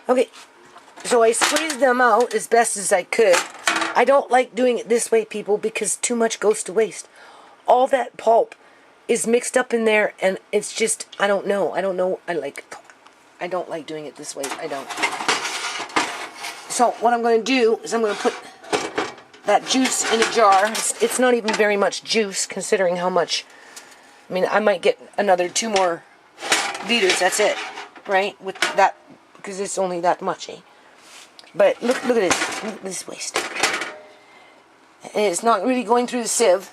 Okay, so I squeezed them out as best as I could. I don't like doing it this way, people, because too much goes to waste. All that pulp is mixed up in there, and it's just, I don't know. I don't like doing it this way. I don't. So what I'm going to do is I'm going to put that juice in a jar. It's not even very much juice, considering how much. I mean, I might get another 2 more liters. That's it, right? With that, because it's only that much, eh? But look at this. Look at this waste. And it's not really going through the sieve.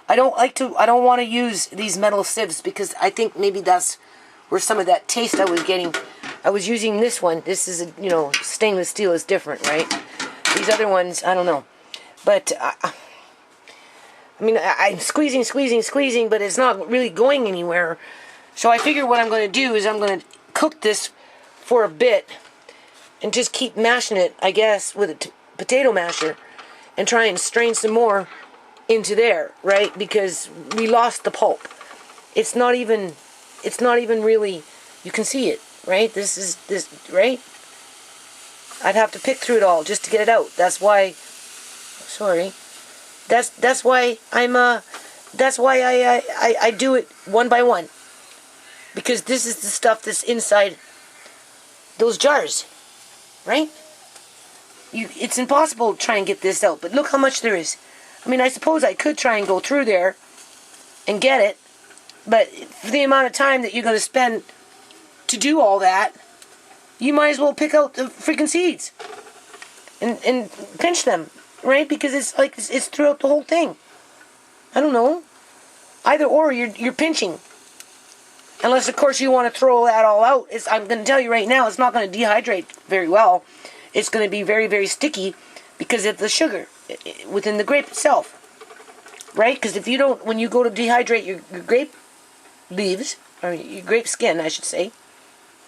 I don't want to use these metal sieves because I think maybe that's where some of that taste I was getting. I was using this one. This is stainless steel is different, right? These other ones, I don't know. But I mean, I'm squeezing, but it's not really going anywhere. So I figure what I'm going to do is I'm going to cook this for a bit and just keep mashing it, I guess, with a potato masher and try and strain some more into there, right? Because we lost the pulp. It's not even really, you can see it, right? This, right? I'd have to pick through it all just to get it out. That's why, sorry. That's why I do it one by one. Because this is the stuff that's inside those jars, right? It's impossible to try and get this out, but look how much there is. I mean, I suppose I could try and go through there and get it, but for the amount of time that you're going to spend to do all that, you might as well pick out the freaking seeds and pinch them, right? Because it's like it's throughout the whole thing. I don't know. Either or, you're pinching. Unless, of course, you want to throw that all out. I'm going to tell you right now, it's not going to dehydrate very well. It's going to be very, very sticky because of the sugar within the grape itself. Right? Because if you don't, when you go to dehydrate your grape leaves, or your grape skin, I should say.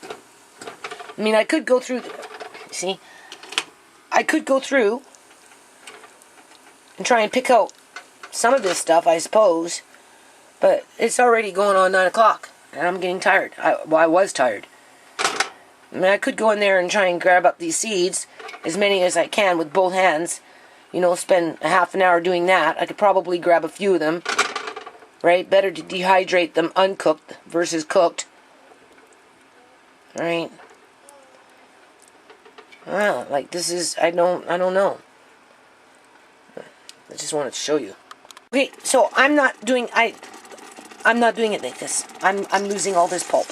I mean, I could go through, see? I could go through and try and pick out some of this stuff, I suppose. But it's already going on 9 o'clock. And I'm getting tired. I was tired. I mean, I could go in there and try and grab up these seeds, as many as I can with both hands. You know, spend a half an hour doing that. I could probably grab a few of them. Right? Better to dehydrate them uncooked versus cooked. Alright? Well, like this is, I don't know. I just wanted to show you. Okay, so I'm not doing it like this. I'm losing all this pulp.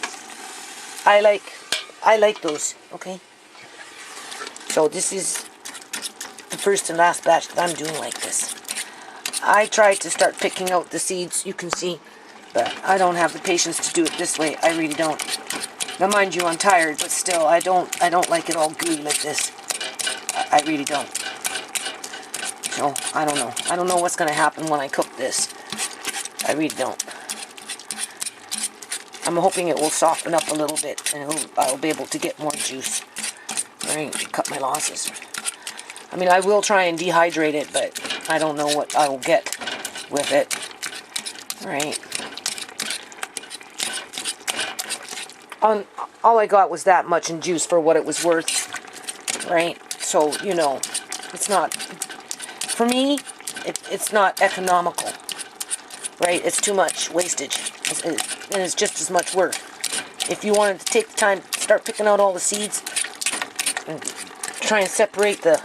I like those, okay? So this is the first and last batch that I'm doing like this. I tried to start picking out the seeds, you can see, but I don't have the patience to do it this way. I really don't. Now mind you, I'm tired, but still I don't like it all gooey like this. I really don't. So I don't know. I don't know what's gonna happen when I cook this. I really don't. I'm hoping it will soften up a little bit and I'll be able to get more juice. Right, cut my losses. I mean, I will try and dehydrate it, but I don't know what I will get with it. Right. All I got was that much in juice for what it was worth. Right? So, you know, it's not, for me, it's not economical. Right? It's too much wastage. And it's just as much work. If you wanted to take the time to start picking out all the seeds and try and separate the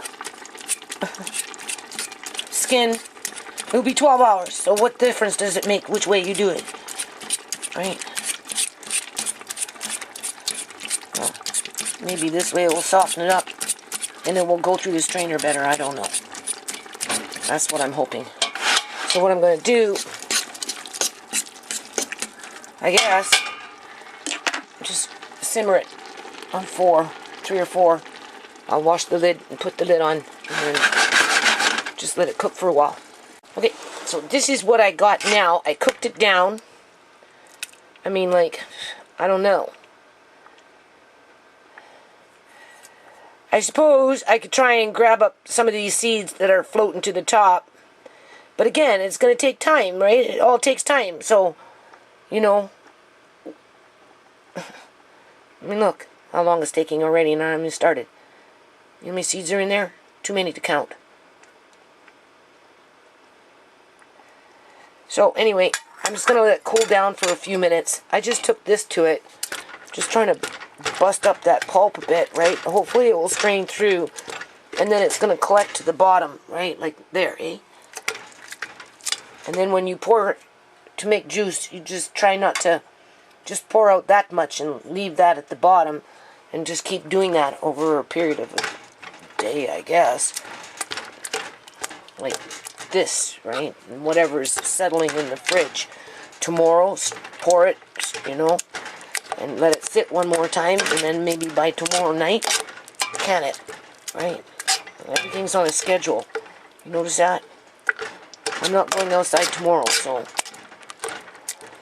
skin, it will be 12 hours. So what difference does it make which way you do it? Right? Well, maybe this way it will soften it up and it will go through the strainer better. I don't know. That's what I'm hoping. So what I'm going to do, I guess, just simmer it on 3 or 4. I'll wash the lid and put the lid on and then just let it cook for a while. Okay, so this is what I got now. I cooked it down. I mean, like, I don't know. I suppose I could try and grab up some of these seeds that are floating to the top. But again, it's going to take time, right? It all takes time. So, you know, I mean, look, how long it's taking already, and I haven't even started. You know how many seeds are in there? Too many to count. So anyway, I'm just going to let it cool down for a few minutes. I just took this to it. Just trying to bust up that pulp a bit, right? Hopefully it will strain through. And then it's going to collect to the bottom, right? Like there, eh? And then when you pour to make juice, you just try not to just pour out that much and leave that at the bottom. And just keep doing that over a period of a day, I guess. Like this, right? And whatever's settling in the fridge. Tomorrow, pour it, you know, and let it sit one more time, and then maybe by tomorrow night, can it, right? Everything's on a schedule. You notice that? I'm not going outside tomorrow, so,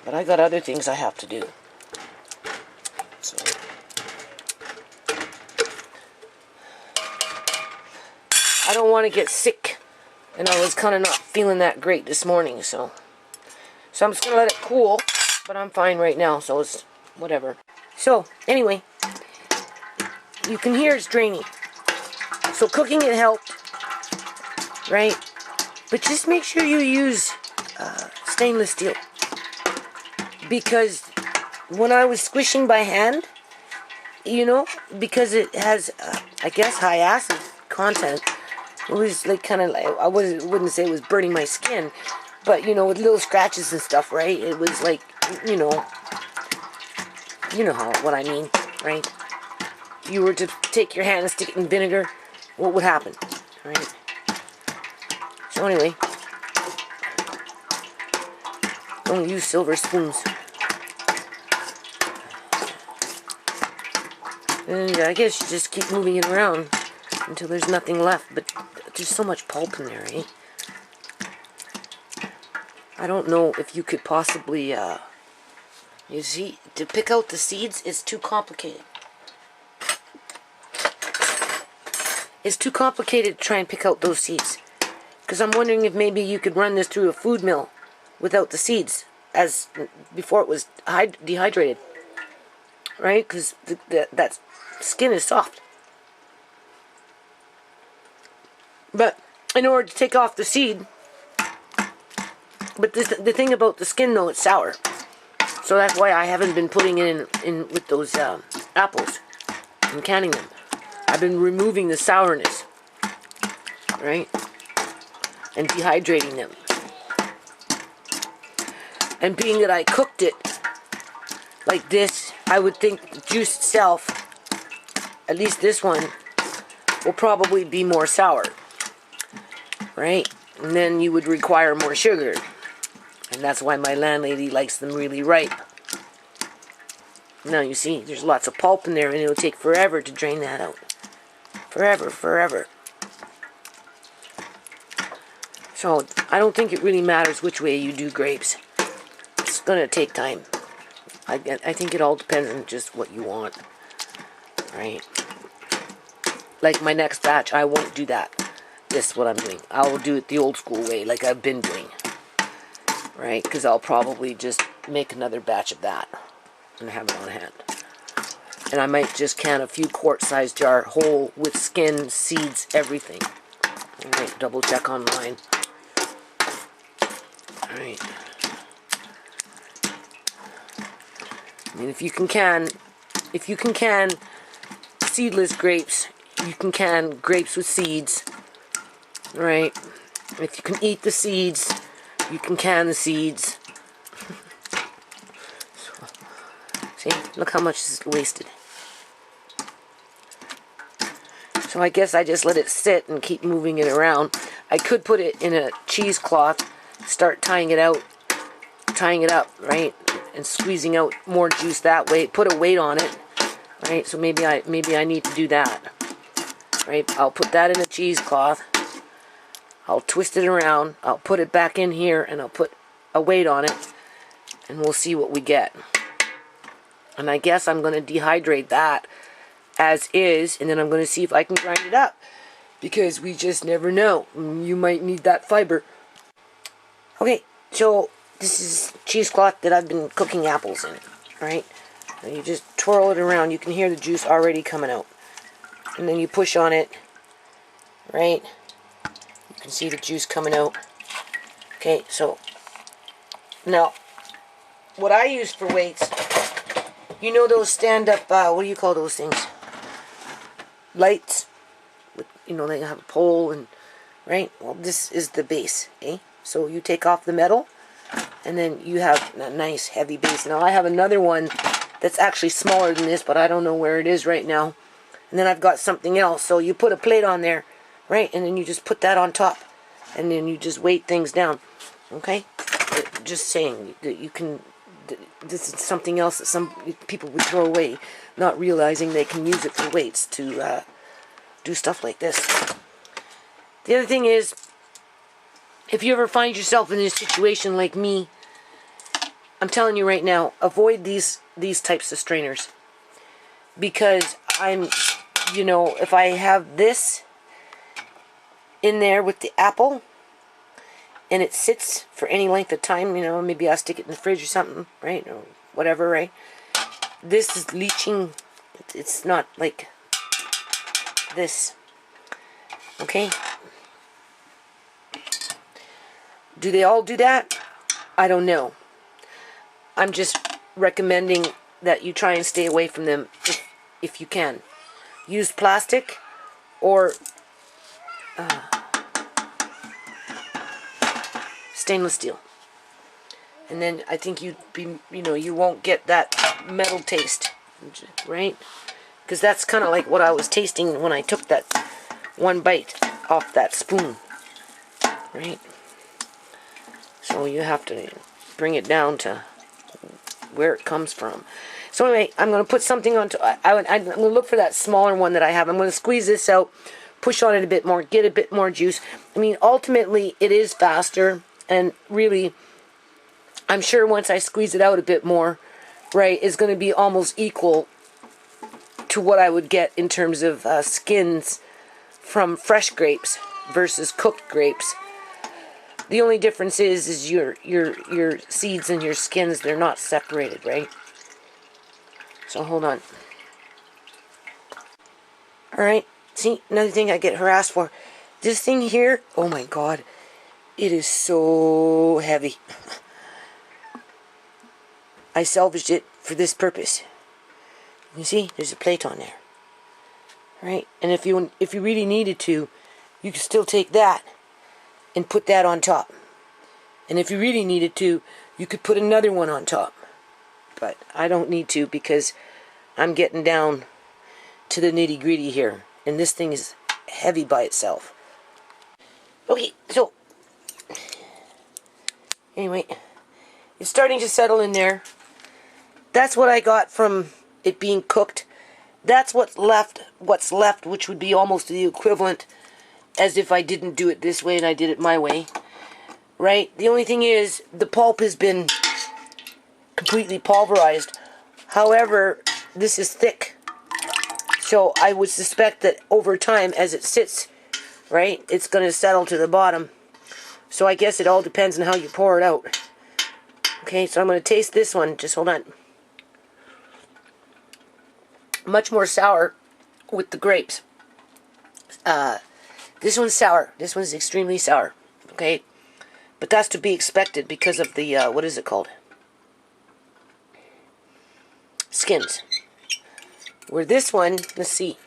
but I got other things I have to do. So, I don't want to get sick, and I was kind of not feeling that great this morning, so I'm just going to let it cool, but I'm fine right now, so it's whatever. So, anyway, you can hear it's draining. So cooking it helped, right? But just make sure you use stainless steel. Because when I was squishing by hand, you know, because it has, I guess, high acid content, it was like kind of like, I wouldn't say it was burning my skin, but, you know, with little scratches and stuff, right? It was like, you know what I mean, right? If you were to take your hand and stick it in vinegar, what would happen, right? So anyway, don't use silver spoons. And I guess you just keep moving it around until there's nothing left, but there's so much pulp in there, eh? I don't know if you could possibly, you see, to pick out the seeds is too complicated. It's too complicated to try and pick out those seeds. Because I'm wondering if maybe you could run this through a food mill without the seeds, as before it was dehydrated. Right? Because that skin is soft. But in order to take off the seed, but the thing about the skin, though, it's sour. So that's why I haven't been putting it in with those apples and canning them. I've been removing the sourness, right? And dehydrating them. And being that I cooked it like this, I would think the juice itself, at least this one, will probably be more sour, right? And then you would require more sugar. And that's why my landlady likes them really ripe. Now you see, there's lots of pulp in there, and it'll take forever to drain that out. Forever. So, I don't think it really matters which way you do grapes. It's going to take time. I think it all depends on just what you want. Right? Like my next batch, I won't do that. This is what I'm doing. I will do it the old school way, like I've been doing. Right? Because I'll probably just make another batch of that and have it on hand. And I might just can a few quart-sized jar whole with skin, seeds, everything. Alright, double check online. Alright. I mean, if you can can seedless grapes, you can can grapes with seeds. Right? If you can eat the seeds, you can can the seeds. See, look how much is wasted. So I guess I just let it sit and keep moving it around. I could put it in a cheesecloth, start tying it up, right, and squeezing out more juice that way. Put a weight on it, right? So maybe I need to do that, right? I'll put that in a cheesecloth. I'll twist it around. I'll put it back in here, and I'll put a weight on it, and we'll see what we get. And I guess I'm going to dehydrate that as is, and then I'm going to see if I can grind it up, because we just never know. You might need that fiber. Okay, so this is cheesecloth that I've been cooking apples in, right? And you just twirl it around. You can hear the juice already coming out. And then you push on it, right? You can see the juice coming out. Okay, so now what I use for weights, you know those stand-up, what do you call those things? Lights. With, you know, they have a pole and, right? Well, this is the base, okay? So you take off the metal, and then you have a nice heavy base. Now I have another one that's actually smaller than this, but I don't know where it is right now. And then I've got something else. So you put a plate on there, right? And then you just put that on top, and then you just weight things down, okay? Just saying that you can. This is something else that some people would throw away, not realizing they can use it for weights to do stuff like this. The other thing is, if you ever find yourself in a situation like me, I'm telling you right now, avoid these types of strainers. Because you know, if I have this in there with the apple, and it sits for any length of time, you know, maybe I'll stick it in the fridge or something, right, or whatever, right, this is leaching. It's not like this, okay? Do they all do that? I don't know. I'm just recommending that you try and stay away from them if you can. Use plastic or stainless steel, and then I think you won't get that metal taste, right? Because that's kind of like what I was tasting when I took that one bite off that spoon, right? So you have to bring it down to where it comes from. So anyway, I'm going to put something on. I'm going to look for that smaller one that I have. I'm going to squeeze this out, push on it a bit more, get a bit more juice. I mean, ultimately, it is faster, and really, I'm sure once I squeeze it out a bit more, right, it's going to be almost equal to what I would get in terms of skins from fresh grapes versus cooked grapes. The only difference is your seeds and your skins, they're not separated, right? So hold on. Alright, see, another thing I get harassed for. This thing here, oh my god, it is so heavy. I salvaged it for this purpose. You see, there's a plate on there. Right? And if you really needed to, you could still take that and put that on top. And if you really needed to, you could put another one on top. But I don't need to, because I'm getting down to the nitty-gritty here. And this thing is heavy by itself. Okay, so anyway, it's starting to settle in there. That's what I got from it being cooked. That's what's left, which would be almost the equivalent as if I didn't do it this way and I did it my way. Right? The only thing is, the pulp has been completely pulverized. However, this is thick. So I would suspect that over time, as it sits, right, it's going to settle to the bottom. So I guess it all depends on how you pour it out. Okay, so I'm going to taste this one. Just hold on. Much more sour with the grapes. This one's sour. This one's extremely sour. Okay? But that's to be expected because of the, what is it called? Skins. Where this one, let's see.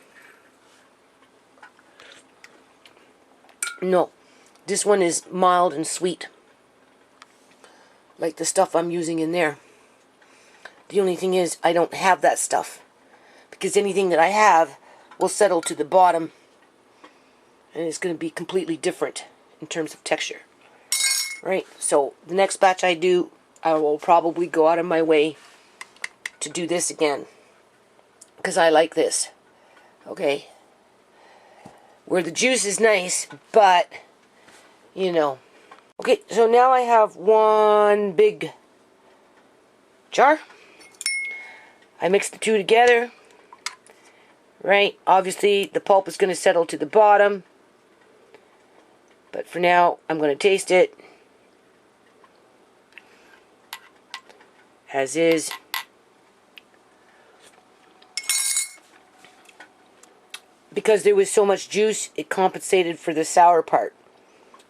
No. This one is mild and sweet. Like the stuff I'm using in there. The only thing is, I don't have that stuff. Because anything that I have will settle to the bottom. And it's going to be completely different in terms of texture. Right? So, the next batch I do, I will probably go out of my way to do this again. Because I like this. Okay? Where the juice is nice, but, you know. Okay, so now I have one big jar. I mix the two together. Right? Obviously, the pulp is going to settle to the bottom. But for now, I'm going to taste it. As is. because there was so much juice, it compensated for the sour part.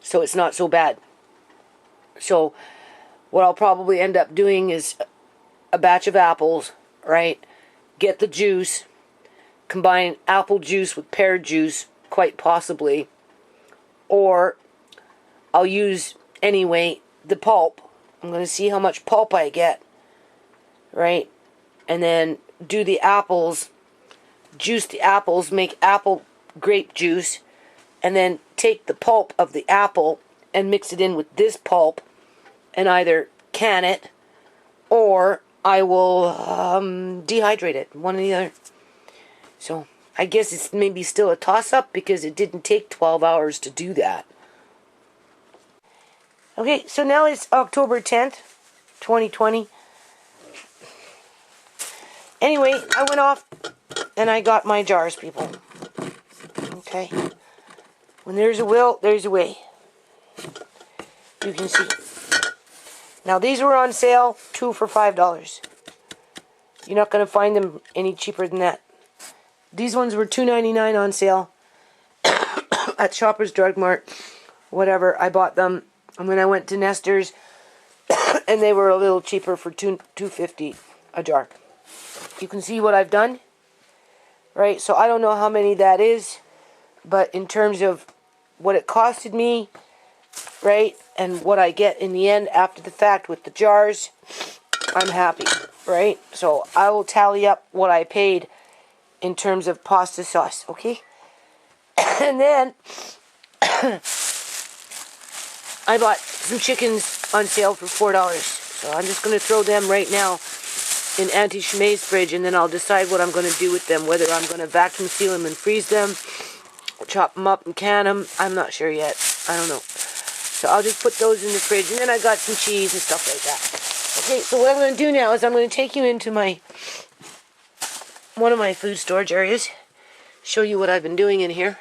So it's not so bad. So what I'll probably end up doing is a batch of apples, right? Get the juice, combine apple juice with pear juice, quite possibly. Or I'll use, anyway, the pulp. I'm going to see how much pulp I get, right? And then do the apples, juice the apples, make apple grape juice, and then take the pulp of the apple and mix it in with this pulp and either can it or I will dehydrate it, one or the other. So I guess it's maybe still a toss-up because it didn't take 12 hours to do that. Okay, so now it's October 10th, 2020. Anyway, I went off and I got my jars, people. Okay. When there's a will, there's a way. You can see. Now, these were on sale, 2 for $5. You're not going to find them any cheaper than that. These ones were $2.99 on sale at Shoppers Drug Mart. Whatever, I bought them. And then I went to Nestor's, and they were a little cheaper for $2.50 a jar. You can see what I've done, right? So I don't know how many that is, but in terms of what it costed me, right, and what I get in the end after the fact with the jars, I'm happy, right? So I will tally up what I paid in terms of pasta sauce, okay? And then I bought some chickens on sale for $4. So I'm just going to throw them right now in Auntie ShaMay's fridge, and then I'll decide what I'm going to do with them. Whether I'm going to vacuum seal them and freeze them, chop them up and can them. I'm not sure yet. I don't know. So I'll just put those in the fridge, and then I got some cheese and stuff like that. Okay, so what I'm going to do now is I'm going to take you into one of my food storage areas, show you what I've been doing in here.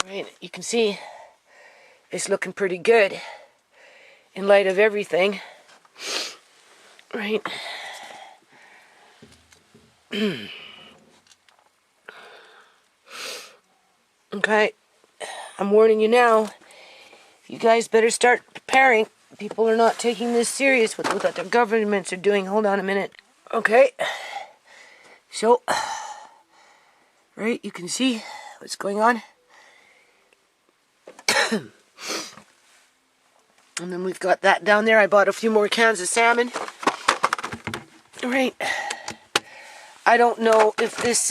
Right, you can see it's looking pretty good in light of everything. Right. Okay. I'm warning you now. You guys better start preparing. People are not taking this serious with what the governments are doing. Hold on a minute. Okay. So, right, you can see what's going on. And then we've got that down there. I bought a few more cans of salmon. Right. I don't know if this,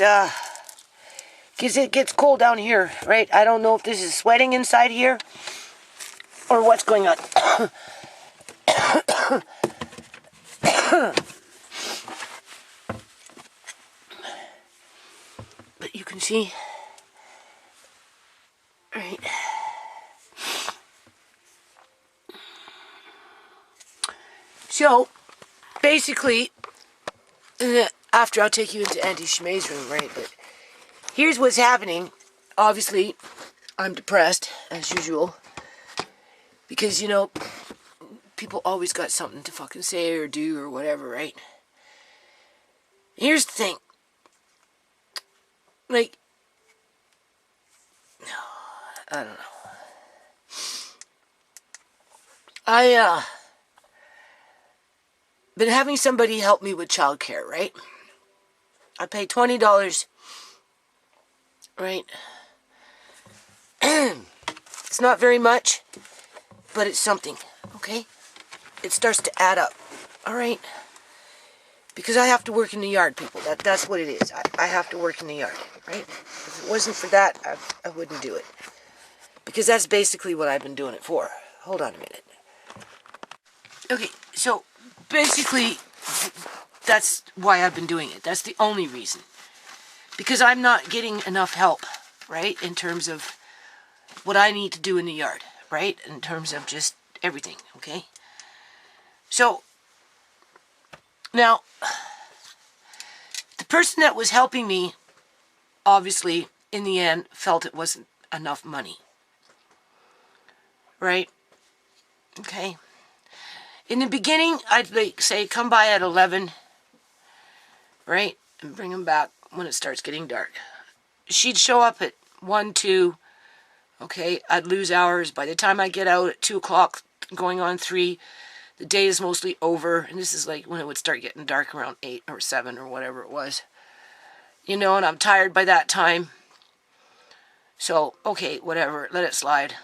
because it gets cold down here, right? I don't know if this is sweating inside here or what's going on. But you can see, right. So, basically, after I'll take you into Auntie ShaMay's room, right? But here's what's happening. Obviously, I'm depressed, as usual. Because, you know, people always got something to fucking say or do or whatever, right? Here's the thing. Like, I don't know. Been having somebody help me with childcare, right? I pay $20, right? It's not very much, but it's something, okay? It starts to add up, all right? Because I have to work in the yard, people. That's what it is. I have to work in the yard, right? If it wasn't for that, I wouldn't do it. Because that's basically what I've been doing it for. Hold on a minute. Okay, so basically, that's why I've been doing it. That's the only reason. Because I'm not getting enough help, right? In terms of what I need to do in the yard, right? In terms of just everything, okay? So, now, the person that was helping me, obviously, in the end, felt it wasn't enough money. Right? Okay. In the beginning, I'd like say come by at 11, right, and bring them back when it starts getting dark. She'd show up at 1, 2. Okay, I'd lose hours. By the time I get out at 2 o'clock, going on 3, the day is mostly over. And this is like when it would start getting dark around 8 or 7 or whatever it was. You know, and I'm tired by that time. So, okay, whatever, let it slide.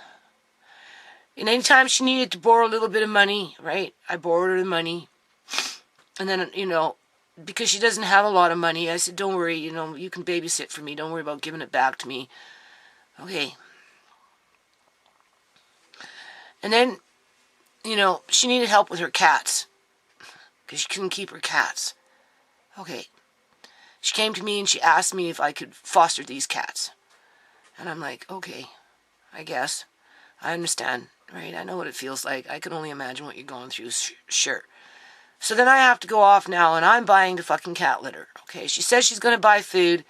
And anytime she needed to borrow a little bit of money, right, I borrowed her the money. And then, you know, because she doesn't have a lot of money, I said, don't worry, you know, you can babysit for me. Don't worry about giving it back to me. Okay. And then, you know, she needed help with her cats. Because she couldn't keep her cats. Okay. She came to me and she asked me if I could foster these cats. And I'm like, okay, I guess. I understand, right? I know what it feels like. I can only imagine what you're going through. Sure. So then I have to go off now, and I'm buying the fucking cat litter. Okay, she says she's going to buy food.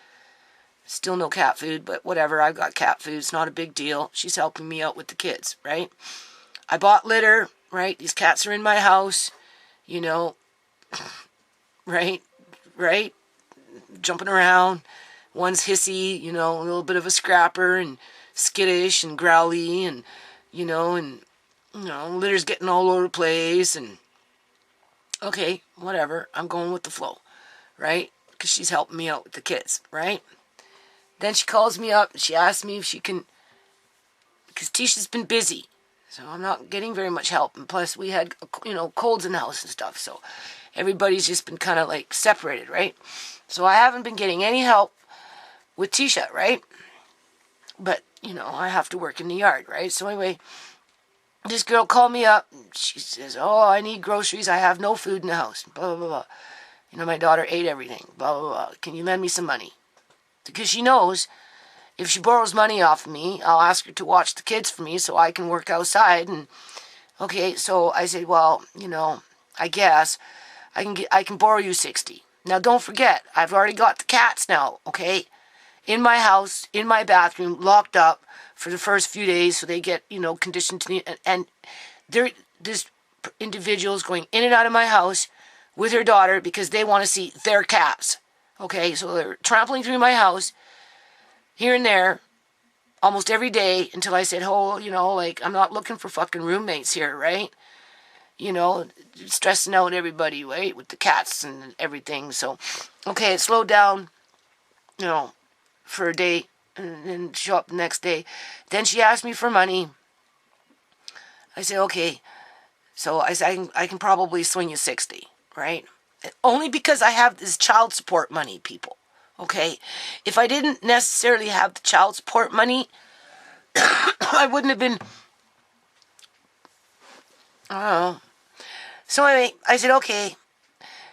Still no cat food, but whatever. I've got cat food. It's not a big deal. She's helping me out with the kids, right? I bought litter, right? These cats are in my house, you know, right? Jumping around. One's hissy, you know, a little bit of a scrapper, and skittish and growly, and, you know, litter's getting all over the place, and okay, whatever. I'm going with the flow, right? Because she's helping me out with the kids, right? Then she calls me up and she asks me if she can, because Tisha's been busy, so I'm not getting very much help. And plus, we had, you know, colds in the house and stuff, so everybody's just been kind of like separated, right? So I haven't been getting any help with Tisha, right? But, you know, I have to work in the yard, right? So anyway, this girl called me up, and she says, oh, I need groceries. I have no food in the house, blah, blah, blah, blah. You know, my daughter ate everything, blah, blah, blah. Can you lend me some money? Because she knows if she borrows money off of me, I'll ask her to watch the kids for me so I can work outside. And, okay, so I said, well, you know, I guess I can borrow you 60. Now, don't forget, I've already got the cats now, okay? In my house, in my bathroom, locked up for the first few days so they get, you know, conditioned to me. And this individual is going in and out of my house with her daughter because they want to see their cats. Okay, so they're trampling through my house here and there almost every day until I said, oh, you know, like, I'm not looking for fucking roommates here, right? You know, stressing out everybody, right, with the cats and everything. So, okay, it slowed down, you know, for a day, and then show up the next day. Then she asked me for money. I said, okay. So I said, I can probably swing you 60, right? Only because I have this child support money, people, okay? If I didn't necessarily have the child support money, I wouldn't have been, I don't know. So anyway, I said, okay.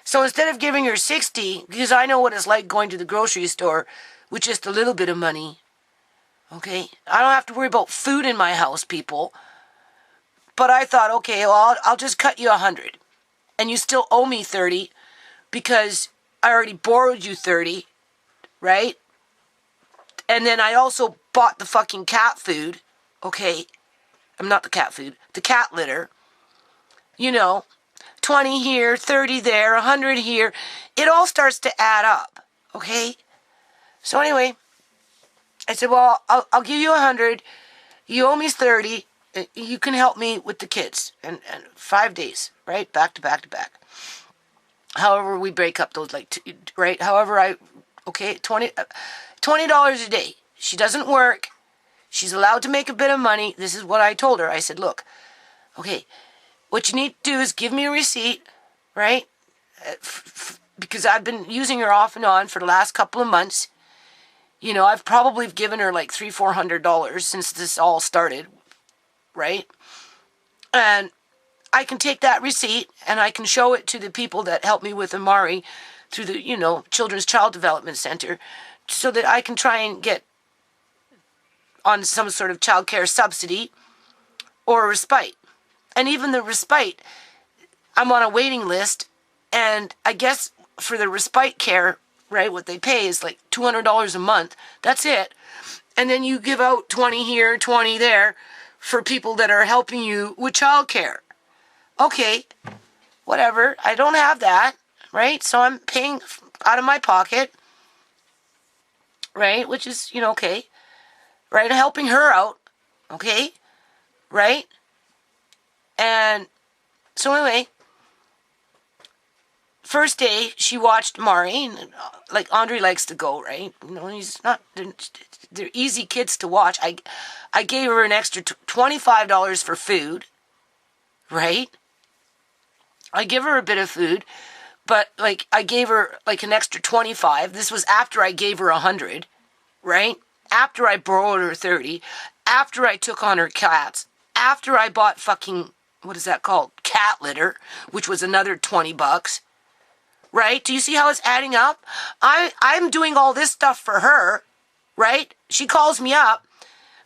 So instead of giving her 60, because I know what it's like going to the grocery store with just a little bit of money, okay? I don't have to worry about food in my house, people. But I thought, okay, well, I'll just cut you 100. And you still owe me 30 because I already borrowed you 30, right? And then I also bought the fucking cat food, okay? I'm not the cat food, the cat litter. You know, 20 here, 30 there, 100 here. It all starts to add up, okay? So anyway, I said, well, I'll give you 100. You owe me 30. You can help me with the kids. And 5 days, right? Back to back to back. However, we break up those, like, right? However, $20 a day. She doesn't work. She's allowed to make a bit of money. This is what I told her. I said, look, okay, what you need to do is give me a receipt, right? Because I've been using her off and on for the last couple of months. You know, I've probably given her like $300-400 since this all started, right? And I can take that receipt and I can show it to the people that help me with Amari through the, you know, Children's Child Development Center so that I can try and get on some sort of child care subsidy or a respite. And even the respite, I'm on a waiting list, and I guess for the respite care, right, what they pay is like $200 a month. That's it. And then you give out 20 here, 20 there for people that are helping you with child care. Okay, whatever. I don't have that, right? So I'm paying out of my pocket. right? Which is, okay, right? Helping her out, okay, right? And so anyway, first day she watched Mari, and like Andre likes to go, right? He's not. They're easy kids to watch. I gave her an extra $25 for food, right? I give her a bit of food, but like I gave her like an extra 25. This was after I gave her 100, right? After I borrowed her 30, after I took on her cats, after I bought fucking, what is that called? Cat litter, which was another $20. Right? Do you see how it's adding up? I'm doing all this stuff for her, right? She calls me up,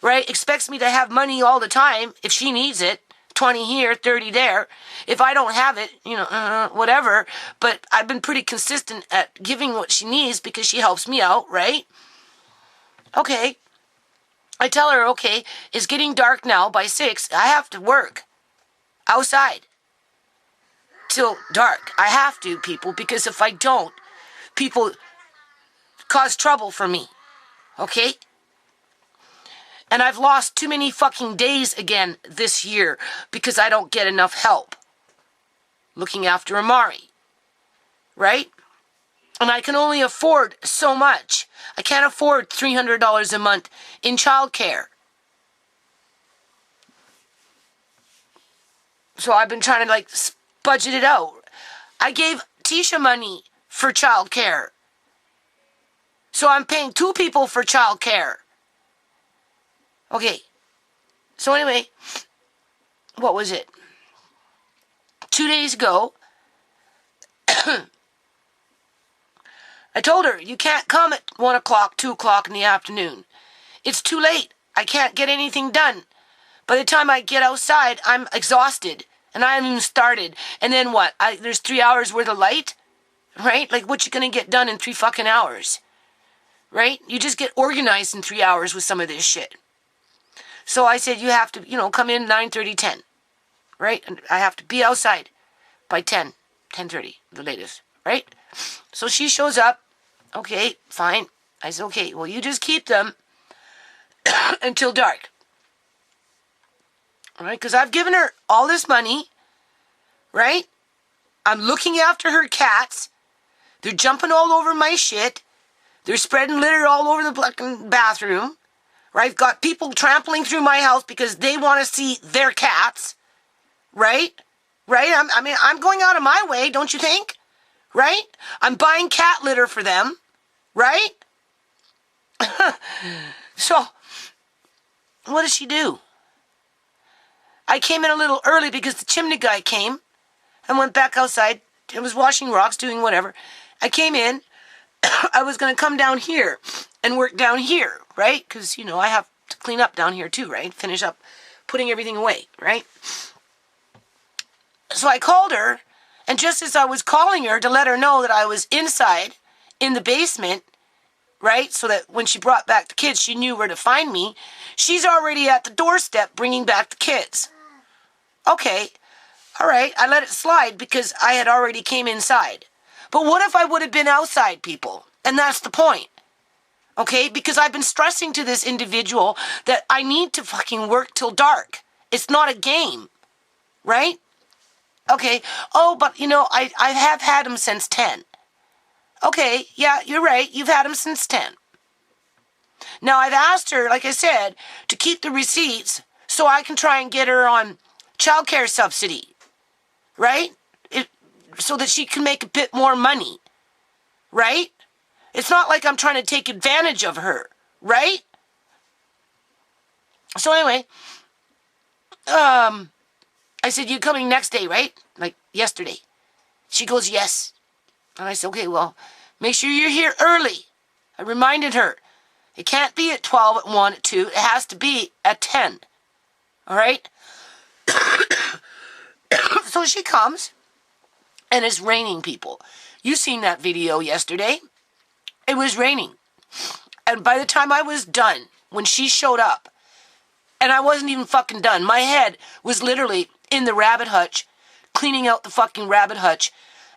right? Expects me to have money all the time if she needs it. 20 here, 30 there. If I don't have it, whatever. But I've been pretty consistent at giving what she needs because she helps me out, right? Okay. I tell her, okay, it's getting dark now by 6. I have to work outside till dark. I have to, people, because if I don't, people cause trouble for me. Okay? And I've lost too many fucking days again this year because I don't get enough help looking after Amari. Right? And I can only afford so much. I can't afford $300 a month in childcare. So I've been trying to budget it out. I gave Tisha money for childcare. So I'm paying 2 people for childcare. Okay. So anyway, what was it? 2 days ago, I told her, you can't come at 1 o'clock, 2 o'clock in the afternoon. It's too late. I can't get anything done. By the time I get outside, I'm exhausted. And I haven't even started. And then what? There's 3 hours worth of light? Right? Like, what you gonna get done in 3 fucking hours? Right? You just get organized in 3 hours with some of this shit. So I said, you have to, come in 9:30, 10. Right? And I have to be outside by 10, 10:30, the latest. Right? So she shows up. Okay, fine. I said, okay, well, you just keep them until dark. Right? Because I've given her all this money. Right? I'm looking after her cats. They're jumping all over my shit. They're spreading litter all over the fucking bathroom. Right? I've got people trampling through my house because they want to see their cats. Right? Right? I'm going out of my way, don't you think? Right? I'm buying cat litter for them. Right? So, what does she do? I came in a little early because the chimney guy came and went back outside and was washing rocks, doing whatever. I came in. I was going to come down here and work down here, right? Because, I have to clean up down here too, right? Finish up putting everything away, right? So I called her, and just as I was calling her to let her know that I was inside in the basement, right? So that when she brought back the kids, she knew where to find me. She's already at the doorstep bringing back the kids. Okay, all right, I let it slide because I had already came inside. But what if I would have been outside, people? And that's the point. Okay, because I've been stressing to this individual that I need to fucking work till dark. It's not a game, right? Okay, oh, but I have had him since 10. Okay, yeah, you're right, you've had him since 10. Now, I've asked her, like I said, to keep the receipts so I can try and get her on childcare subsidy, right? So that she can make a bit more money, right? It's not like I'm trying to take advantage of her, right? So anyway, I said, you're coming next day, right? Like yesterday. She goes, yes. And I said, okay, well, make sure you're here early. I reminded her, it can't be at 12, at 1, at 2. It has to be at 10. All right? So she comes, and it's raining, people. You seen that video yesterday. It was raining. And by the time I was done, when she showed up, and I wasn't even fucking done, my head was literally in the rabbit hutch, cleaning out the fucking rabbit hutch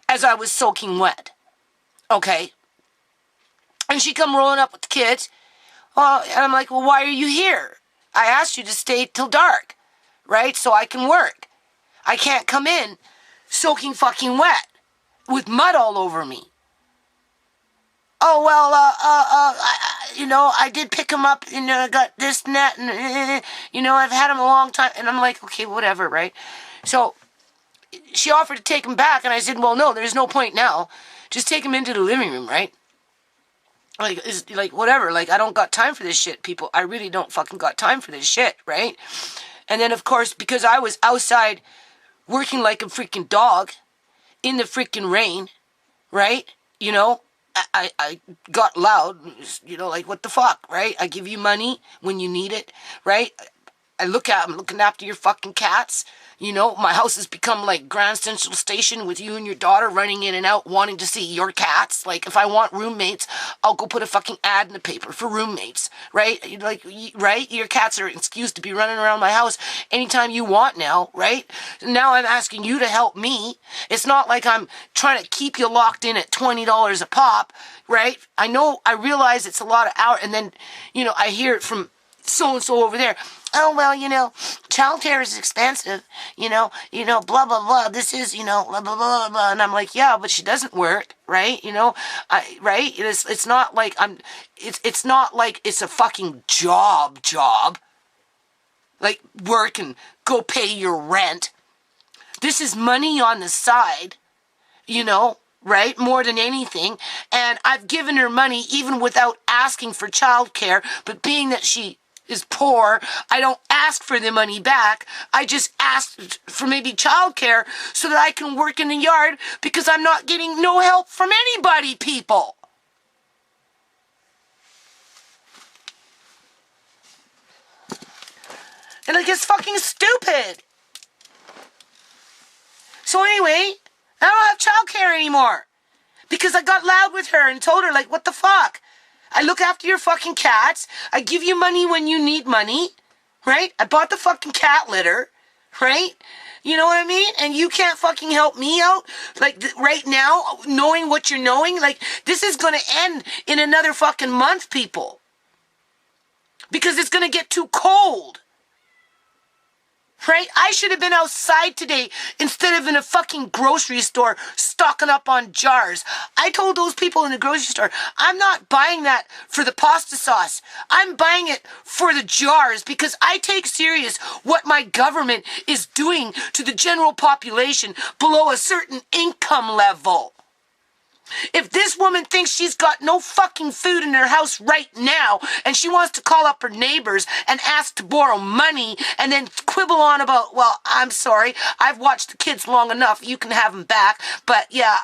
as I was soaking wet. Okay? And she come rolling up with the kids. And I'm like, well, why are you here? I asked you to stay till dark, right? So I can work. I can't come in soaking fucking wet with mud all over me. Oh, well, I did pick him up, and I got this and that, and, I've had him a long time. And I'm like, okay, whatever, right? So she offered to take him back, and I said, well, no, there's no point now. Just take him into the living room, right? Whatever. I don't got time for this shit, people. I really don't fucking got time for this shit, right? And then, of course, because I was outside working like a freaking dog in the freaking rain, right? I got loud, what the fuck, right? I give you money when you need it, right? I'm looking after your fucking cats. My house has become like Grand Central Station with you and your daughter running in and out wanting to see your cats. If I want roommates, I'll go put a fucking ad in the paper for roommates, right? Right? Your cats are an excuse to be running around my house anytime you want now, right? Now I'm asking you to help me. It's not like I'm trying to keep you locked in at $20 a pop, right? I realize it's a lot of hours, and then, I hear it from so-and-so over there. Oh, well, childcare is expensive, blah, blah, blah. This is, blah, blah, blah, blah. And I'm like, yeah, but she doesn't work, right? Right? It's not like it's not like it's a fucking job. Like, work and go pay your rent. This is money on the side, right? More than anything. And I've given her money even without asking for childcare, but being that she is poor, I don't ask for the money back. I just ask for maybe childcare so that I can work in the yard because I'm not getting no help from anybody, people. And it's fucking stupid. So anyway, I don't have childcare anymore because I got loud with her and told her, what the fuck? I look after your fucking cats. I give you money when you need money, right? I bought the fucking cat litter, right? You know what I mean? And you can't fucking help me out, right now, knowing what you're knowing. This is going to end in another fucking month, people. Because it's going to get too cold. Right? I should have been outside today instead of in a fucking grocery store stocking up on jars. I told those people in the grocery store, I'm not buying that for the pasta sauce. I'm buying it for the jars because I take serious what my government is doing to the general population below a certain income level. If this woman thinks she's got no fucking food in her house right now and she wants to call up her neighbors and ask to borrow money and then quibble on about, well, I'm sorry, I've watched the kids long enough, you can have them back, but yeah,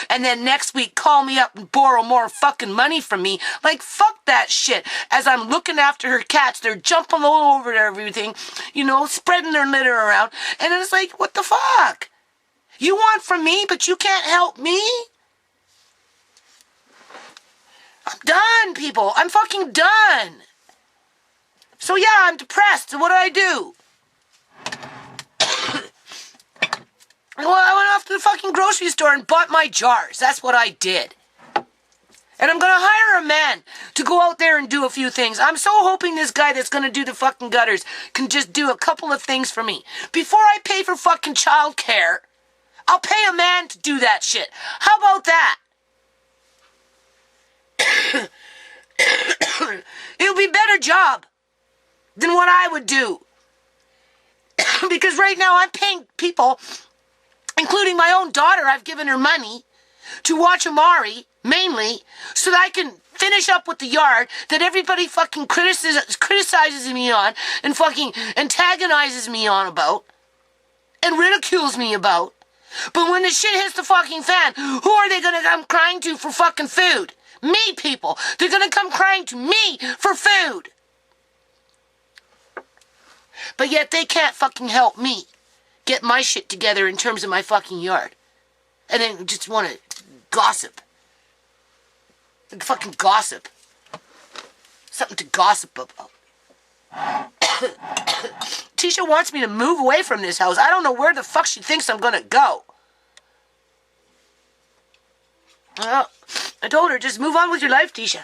and then next week call me up and borrow more fucking money from me, fuck that shit. As I'm looking after her cats, they're jumping all over everything, spreading their litter around, and it's what the fuck? You want from me, but you can't help me? I'm done, people. I'm fucking done. So yeah, I'm depressed. So what do I do? Well, I went off to the fucking grocery store and bought my jars. That's what I did. And I'm going to hire a man to go out there and do a few things. I'm so hoping this guy that's going to do the fucking gutters can just do a couple of things for me. Before I pay for fucking childcare, I'll pay a man to do that shit. How about that? It'll be a better job than what I would do. Because right now I'm paying people, including my own daughter, I've given her money to watch Amari, mainly, so that I can finish up with the yard that everybody fucking criticizes me on and fucking antagonizes me on about and ridicules me about. But when the shit hits the fucking fan, who are they gonna come crying to for fucking food? Me, people. They're gonna come crying to me for food. But yet they can't fucking help me get my shit together in terms of my fucking yard. And then just want to gossip. Fucking gossip. Something to gossip about. Tisha wants me to move away from this house. I don't know where the fuck she thinks I'm gonna go. Well, I told her, just move on with your life, Tisha.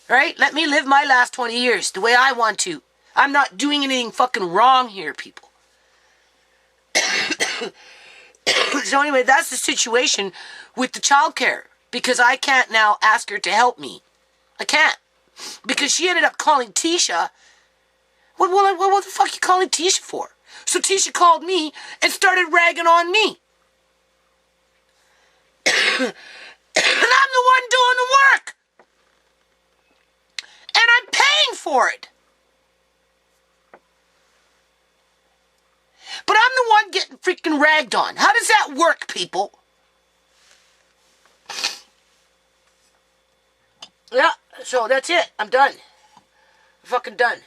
Right? Let me live my last 20 years the way I want to. I'm not doing anything fucking wrong here, people. So anyway, that's the situation with the childcare. Because I can't now ask her to help me. I can't. Because she ended up calling Tisha. What the fuck are you calling Tisha for? So Tisha called me and started ragging on me. And I'm the one doing the work. And I'm paying for it. But I'm the one getting freaking ragged on. How does that work, people? Yeah, so that's it. I'm done. I'm fucking done.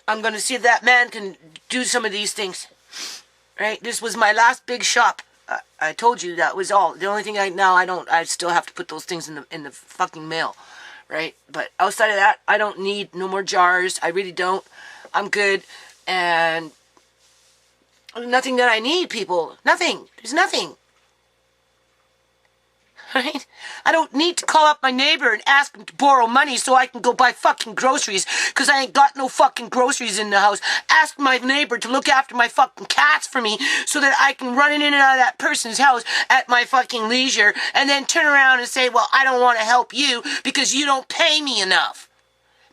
I'm going to see if that man can do some of these things. Right? This was my last big shop. I told you that was all. The only thing I still have to put those things in the fucking mail. Right? But outside of that, I don't need no more jars. I really don't. I'm good. And nothing that I need, people. Nothing. There's nothing. Right? I don't need to call up my neighbor and ask him to borrow money so I can go buy fucking groceries because I ain't got no fucking groceries in the house. Ask my neighbor to look after my fucking cats for me so that I can run in and out of that person's house at my fucking leisure and then turn around and say, well, I don't want to help you because you don't pay me enough.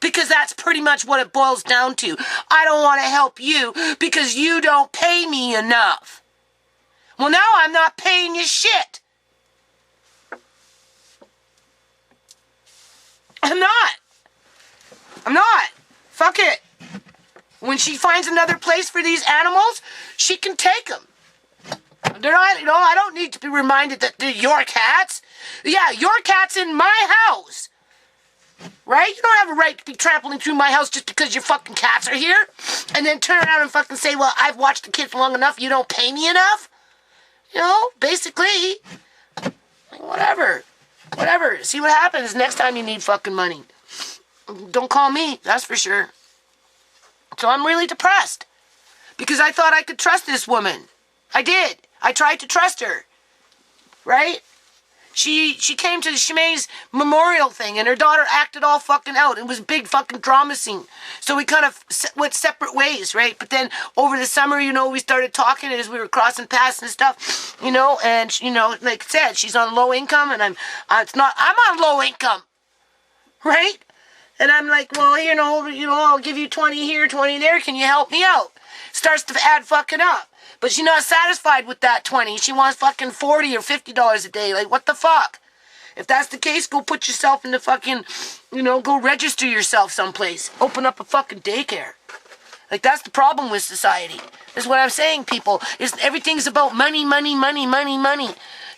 Because that's pretty much what it boils down to. I don't want to help you because you don't pay me enough. Well, now I'm not paying you shit. I'm not. Fuck it. When she finds another place for these animals, she can take them. They're not, I don't need to be reminded that they're your cats. Yeah, your cat's in my house. Right? You don't have a right to be trampling through my house just because your fucking cats are here. And then turn around and fucking say, well, I've watched the kids long enough, you don't pay me enough. Basically, whatever. See what happens next time you need fucking money. Don't call me, that's for sure. So I'm really depressed. Because I thought I could trust this woman. I did. I tried to trust her. Right? She came to the ShaMay's memorial thing and her daughter acted all fucking out. It was a big fucking drama scene. So we kind of went separate ways, right? But then over the summer, we started talking as we were crossing paths and stuff, and, like I said, she's on low income and I'm on low income, right? And I'm like, well, I'll give you 20 here, 20 there. Can you help me out? Starts to add fucking up. But she's not satisfied with that 20. She wants fucking $40 or $50 a day. Like, what the fuck? If that's the case, go put yourself in the fucking, go register yourself someplace. Open up a fucking daycare. Like, that's the problem with society. That's what I'm saying, people. Everything's about money, money, money, money, money.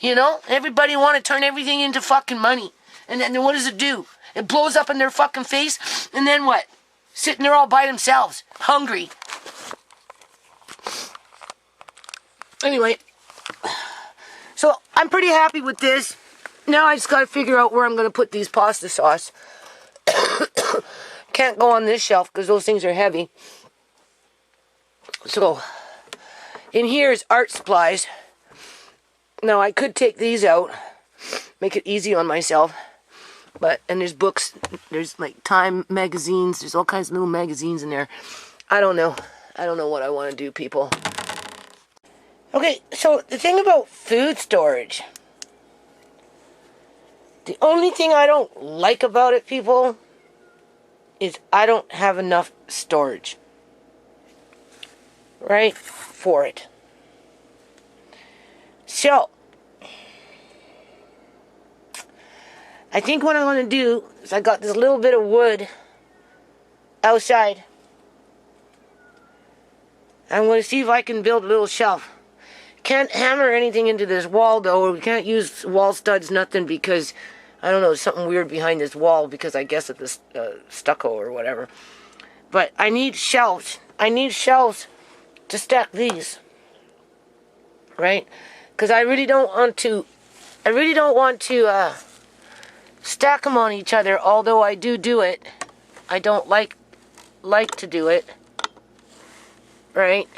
Everybody want to turn everything into fucking money. And then what does it do? It blows up in their fucking face. And then what? Sitting there all by themselves. Hungry. Anyway, so I'm pretty happy with this. Now I just got to figure out where I'm going to put these pasta sauce. Can't go on this shelf because those things are heavy. So, in here is art supplies. Now I could take these out, make it easy on myself. And there's books, there's like Time magazines, there's all kinds of little magazines in there. I don't know what I want to do, people. Okay, so the thing about food storage, the only thing I don't like about it, people, is I don't have enough storage, right, for it. So, I think what I'm going to do is I got this little bit of wood outside. I'm going to see if I can build a little shelf. Can't hammer anything into this wall, though. We can't use wall studs, nothing, because, I don't know, there's something weird behind this wall, because I guess of this stucco or whatever. But I need shelves. I need shelves to stack these. Right? Because I really don't want to stack them on each other, although I do it. I don't like to do it. Right?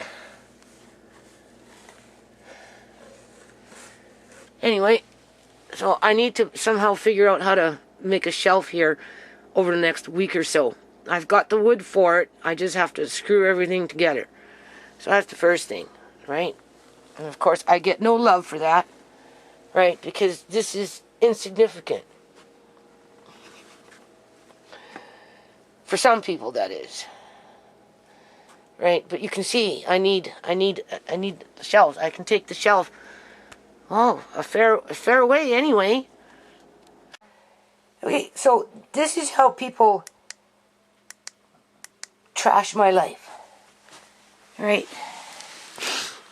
Anyway, So I need to somehow figure out how to make a shelf here over the next week or so. I've got the wood for it. I just have to screw everything together. So that's the first thing, right? And of course, I get no love for that, right? Because this is insignificant. For some people, that is. Right? But you can see, I need shelves. I can take the shelf, a fair way anyway. Okay, so this is how people trash my life. Right?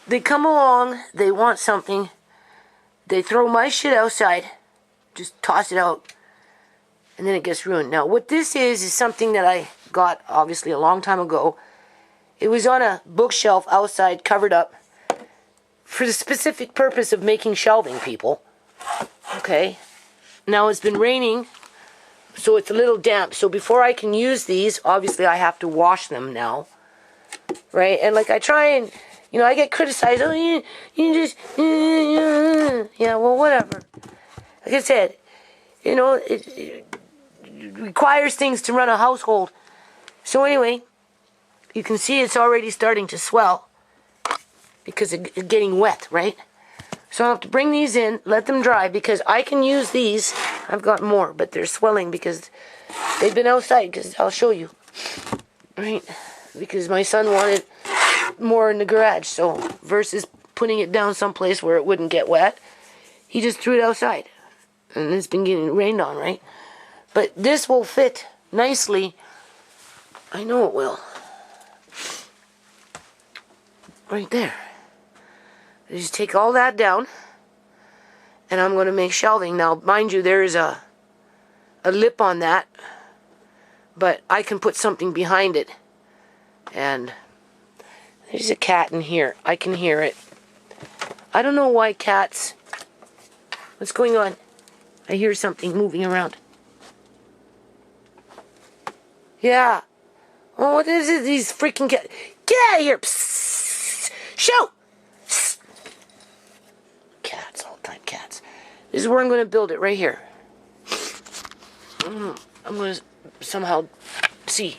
They come along, they want something, they throw my shit outside, just toss it out, and then it gets ruined. Now, what this is something that I got, obviously, a long time ago. It was on a bookshelf outside, covered up, for the specific purpose of making shelving, people. Okay? Now, it's been raining, so it's a little damp. So before I can use these, obviously, I have to wash them now. Right? And, like, I try and, you know, I get criticized. Oh, you just, yeah, well, whatever. Like I said, you know, it requires things to run a household. So anyway, you can see it's already starting to swell because it's getting wet, right? So I'll have to bring these in, let them dry, because I can use these. I've got more, but they're swelling because they've been outside, because I'll show you. Right? Because my son wanted more in the garage, so versus putting it down someplace where it wouldn't get wet, he just threw it outside. And it's been getting rained on, right? But this will fit nicely. I know it will. Right there. I just take all that down, and I'm going to make shelving. Now, mind you, there is a lip on that, but I can put something behind it. And there's a cat in here. I can hear it. I don't know why cats... What's going on? I hear something moving around. Yeah. Oh, what is it? These freaking cats. Get out of here! Psst. Shoot! Psst. Cats, all the time cats. This is where I'm going to build it, right here. I'm going to somehow see.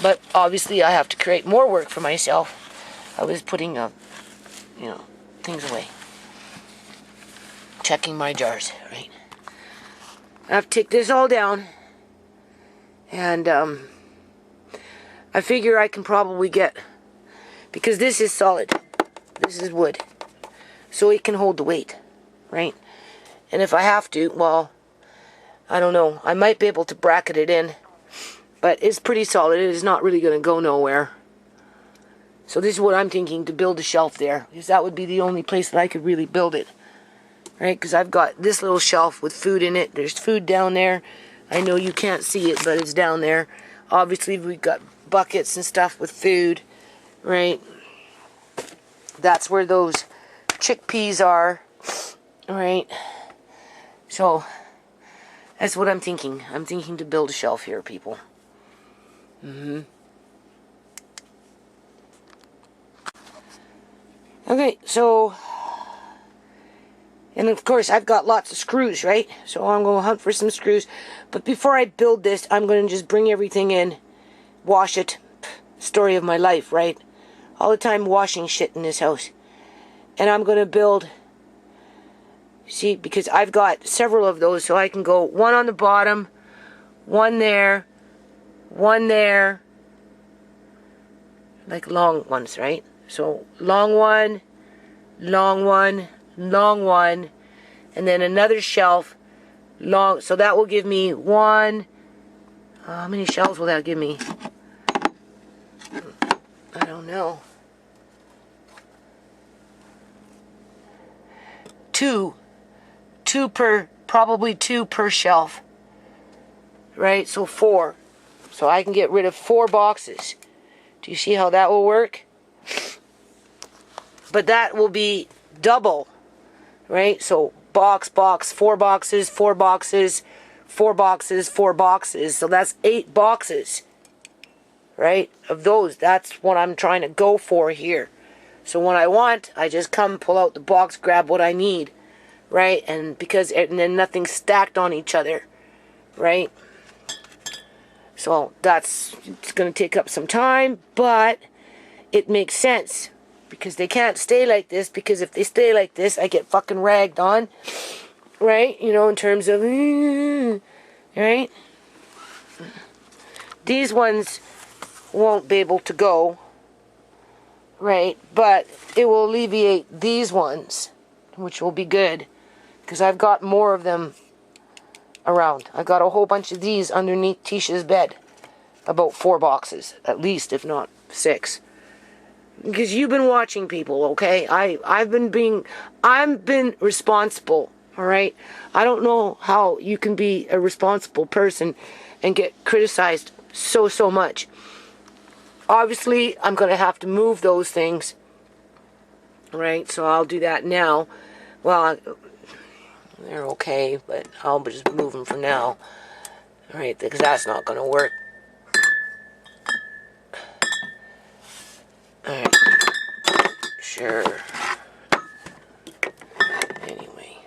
But obviously I have to create more work for myself. I was putting, things away. Checking my jars, right? I have to take this all down. And, I figure I can probably get, because this is solid, this is wood, so it can hold the weight, right? And if I have to, well, I don't know, I might be able to bracket it in, but it's pretty solid. It is not really going to go nowhere. So this is what I'm thinking, to build a shelf there, because that would be the only place that I could really build it, right? Because I've got this little shelf with food in it. There's food down there. I know you can't see it, but it's down there. Obviously, we've got buckets and stuff with food, right? That's where those chickpeas are, right? So, that's what I'm thinking. I'm thinking to build a shelf here, people. Okay, so... And of course, I've got lots of screws, right? So I'm going to hunt for some screws. But before I build this, I'm going to just bring everything in, wash it. Story of my life, right? All the time washing shit in this house. And I'm going to build, see, because I've got several of those, so I can go one on the bottom, one there, like long ones, right? So long one, long one, long one, and then another shelf, long, so that will give me one, how many shelves will that give me? I don't know. Probably two per shelf, right? So 4, so I can get rid of 4 boxes. Do you see how that will work? But that will be double, right? So box, 4 boxes, 4 boxes, 4 boxes, 4 boxes. So that's 8 boxes, right? Of those, that's what I'm trying to go for here. So when I want, I just come, pull out the box, grab what I need, right? And then nothing's stacked on each other, right? So it's going to take up some time, but it makes sense because they can't stay like this, because if they stay like this, I get fucking ragged on, right? You know, in terms of, right? These ones won't be able to go, right? But it will alleviate these ones, which will be good, because I've got more of them around. I got a whole bunch of these underneath Tisha's bed. About 4 boxes, at least, if not 6. Because you've been watching, people, okay? I've been responsible, all right? I don't know how you can be a responsible person and get criticized so much. Obviously, I'm going to have to move those things, right? So I'll do that now. Well, they're okay, but I'll just move them for now, all right? Because that's not going to work. Alright. Sure. Anyway.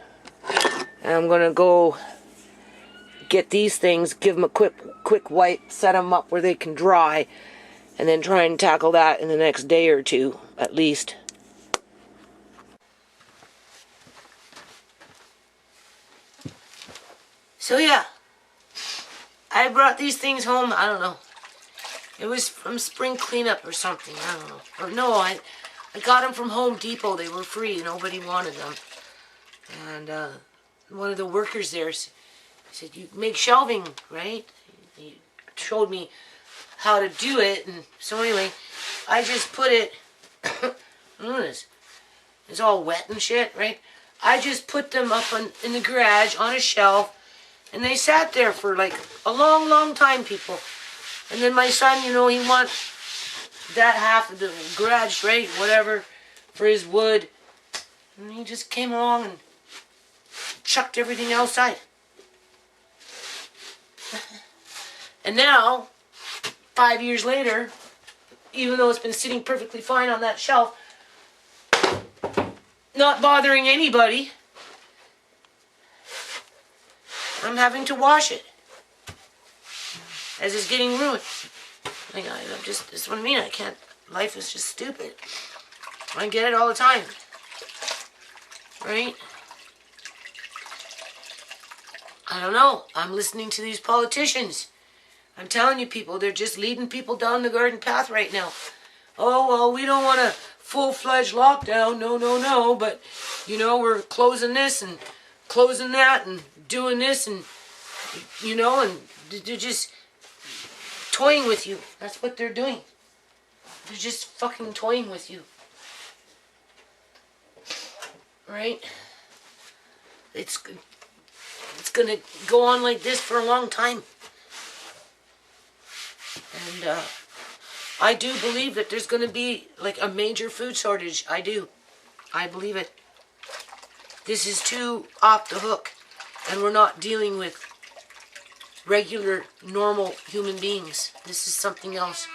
And I'm going to go get these things, give them a quick wipe, set them up where they can dry, and then try and tackle that in the next day or two, at least. So yeah. I brought these things home, I don't know. It was from spring cleanup or something, I don't know. Or no, I got them from Home Depot. They were free. Nobody wanted them. And one of the workers there said, you make shelving, right? He showed me how to do it. And so anyway, I just put it, look at this. It's all wet and shit, right? I just put them up in the garage on a shelf. And they sat there for like a long time, people. And then my son, you know, he wants that half of the garage, right, whatever, for his wood. And he just came along and chucked everything outside. And now, 5 years later, even though it's been sitting perfectly fine on that shelf, not bothering anybody, I'm having to wash it. As it's getting ruined. That's what I mean. I can't, life is just stupid. I get it all the time. Right? I don't know. I'm listening to these politicians. I'm telling you, people, they're just leading people down the garden path right now. Oh, well, we don't want a full-fledged lockdown. No. But, you know, we're closing this and closing that and doing this and, you know, and they're just toying with you. That's what they're doing. They're just fucking toying with you. Right? It's gonna go on like this for a long time. And I do believe that there's gonna be like a major food shortage. I do. I believe it. This is too off the hook. And we're not dealing with regular, normal human beings. This is something else.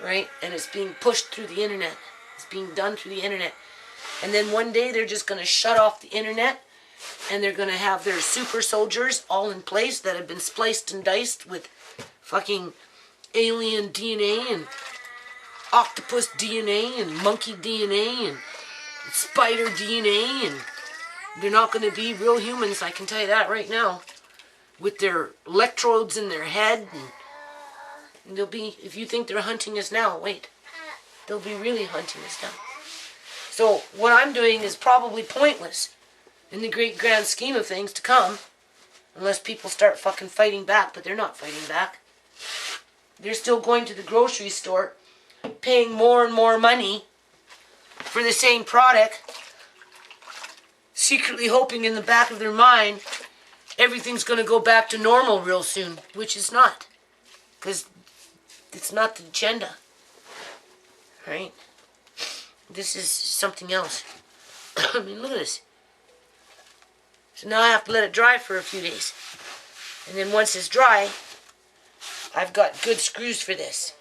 Right? And it's being pushed through the internet. It's being done through the internet. And then one day they're just going to shut off the internet and they're going to have their super soldiers all in place that have been spliced and diced with fucking alien DNA and octopus DNA and monkey DNA and spider DNA, and they're not going to be real humans, I can tell you that right now. With their electrodes in their head, and they'll be, if you think they're hunting us now, wait, they'll be really hunting us now. So what I'm doing is probably pointless in the great grand scheme of things to come, unless people start fucking fighting back, but they're not fighting back. They're still going to the grocery store, paying more and more money for the same product, secretly hoping in the back of their mind everything's going to go back to normal real soon, which is not. Because it's not the agenda. Right? This is something else. I mean, look at this. So now I have to let it dry for a few days. And then once it's dry, I've got good screws for this.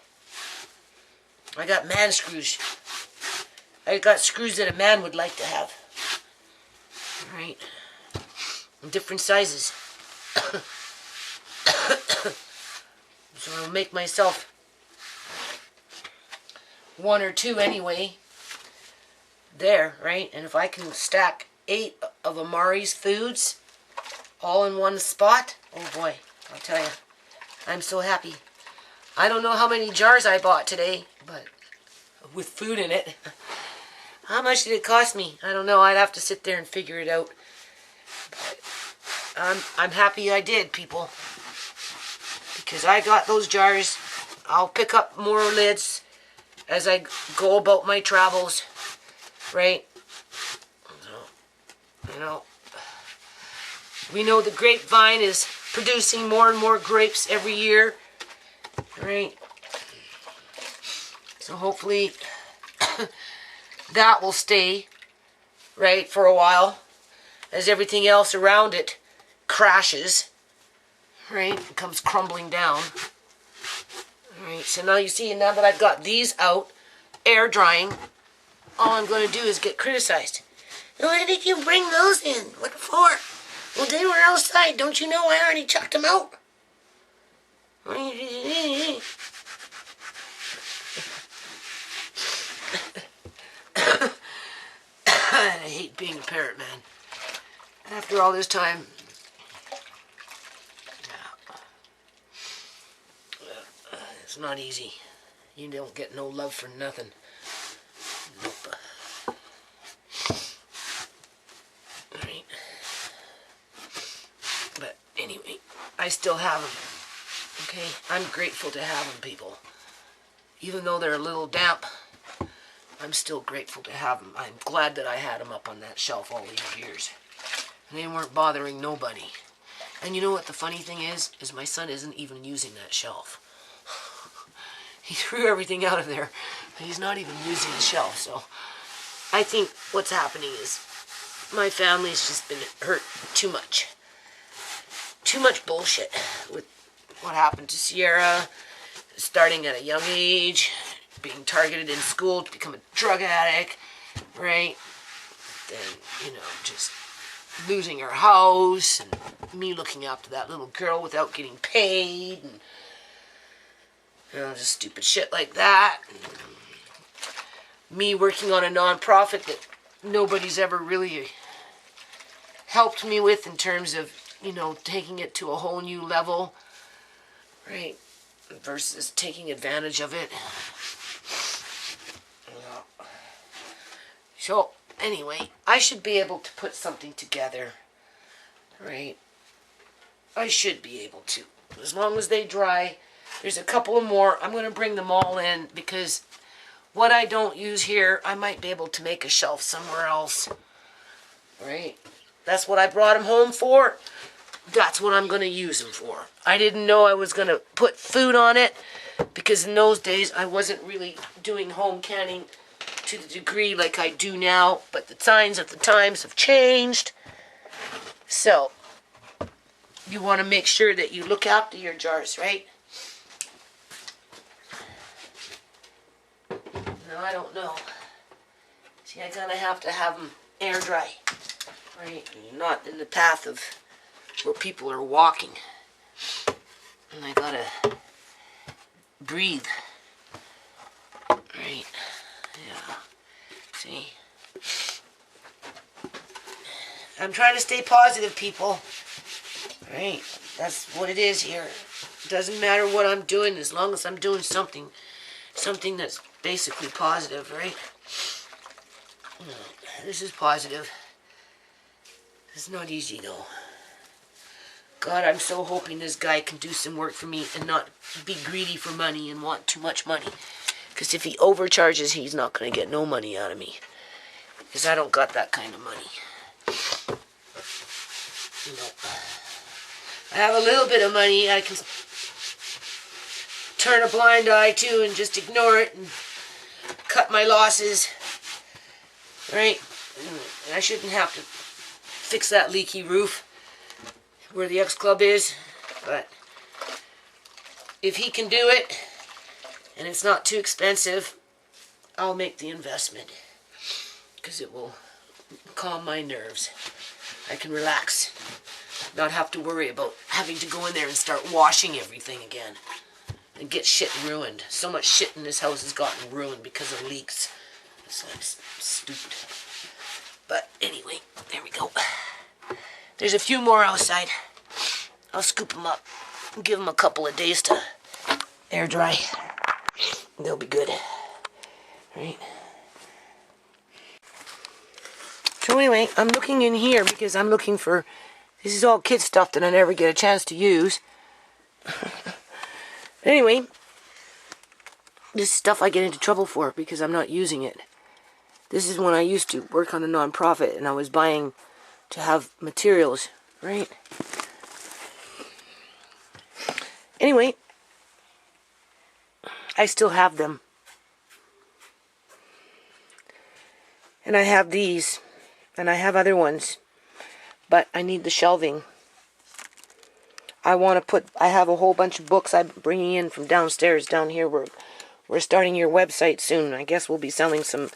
I got man screws. I got screws that a man would like to have. Right? In different sizes. So I'll make myself one or two anyway. There, right? And if I can stack 8 of Amari's foods all in one spot, oh boy, I'll tell you, I'm so happy. I don't know how many jars I bought today, but with food in it. How much did it cost me? I don't know. I'd have to sit there and figure it out. But I'm happy I did, people. Because I got those jars. I'll pick up more lids as I go about my travels. Right? So, you know, we know the grapevine is producing more and more grapes every year. Right? So hopefully that will stay, right, for a while, as everything else around it crashes, right, and comes crumbling down. Alright, so now you see, now that I've got these out, air drying, all I'm going to do is get criticized. Why did you bring those in? What for? Well, they were outside. Don't you know I already chucked them out? I hate being a parrot, man. After all this time, it's not easy. You don't get no love for nothing. Nope. Alright. But anyway, I still have them. Okay? I'm grateful to have them, people. Even though they're a little damp, I'm still grateful to have them. I'm glad that I had them up on that shelf all these years. And they weren't bothering nobody. And you know what the funny thing is my son isn't even using that shelf. He threw everything out of there. He's not even using the shelf. So I think what's happening is my family's just been hurt too much. Too much bullshit with what happened to Ciera, starting at a young age, being targeted in school to become a drug addict, right? Then, you know, just losing her house, and me looking after that little girl without getting paid, and, you know, just stupid shit like that. And me working on a non-profit that nobody's ever really helped me with in terms of, you know, taking it to a whole new level, right? Versus taking advantage of it. So, anyway, I should be able to put something together, right? I should be able to. As long as they dry. There's a couple of more. I'm going to bring them all in because what I don't use here, I might be able to make a shelf somewhere else, right? That's what I brought them home for. That's what I'm going to use them for. I didn't know I was going to put food on it because in those days I wasn't really doing home canning to the degree like I do now, but the signs of the times have changed. So, you want to make sure that you look after your jars, right? No, I don't know. See, I kind of have to have them air dry, right? Not in the path of where people are walking. And I gotta breathe. Right? Yeah. See? I'm trying to stay positive, people. Right? That's what it is here. It doesn't matter what I'm doing as long as I'm doing something that's basically positive, right? This is positive. It's not easy, though. God, I'm so hoping this guy can do some work for me and not be greedy for money and want too much money. Because if he overcharges, he's not going to get no money out of me. Because I don't got that kind of money. You know, I have a little bit of money I can turn a blind eye to and just ignore it and cut my losses. Right? And I shouldn't have to fix that leaky roof where the X Club is, but if he can do it and it's not too expensive, I'll make the investment because it will calm my nerves. I can relax. Not have to worry about having to go in there and start washing everything again. And get shit ruined. So much shit in this house has gotten ruined because of leaks. It's like stupid. But anyway, there we go. There's a few more outside. I'll scoop them up and give them a couple of days to air dry. They'll be good. Right? So anyway, I'm looking in here because I'm looking for... This is all kid stuff that I never get a chance to use. Anyway, this stuff I get into trouble for because I'm not using it. This is when I used to work on a non-profit and I was buying to have materials, right? Anyway, I still have them. And I have these, and I have other ones, but I need the shelving. I have a whole bunch of books I'm bringing in from downstairs down here. We're starting your website soon. I guess we'll be selling some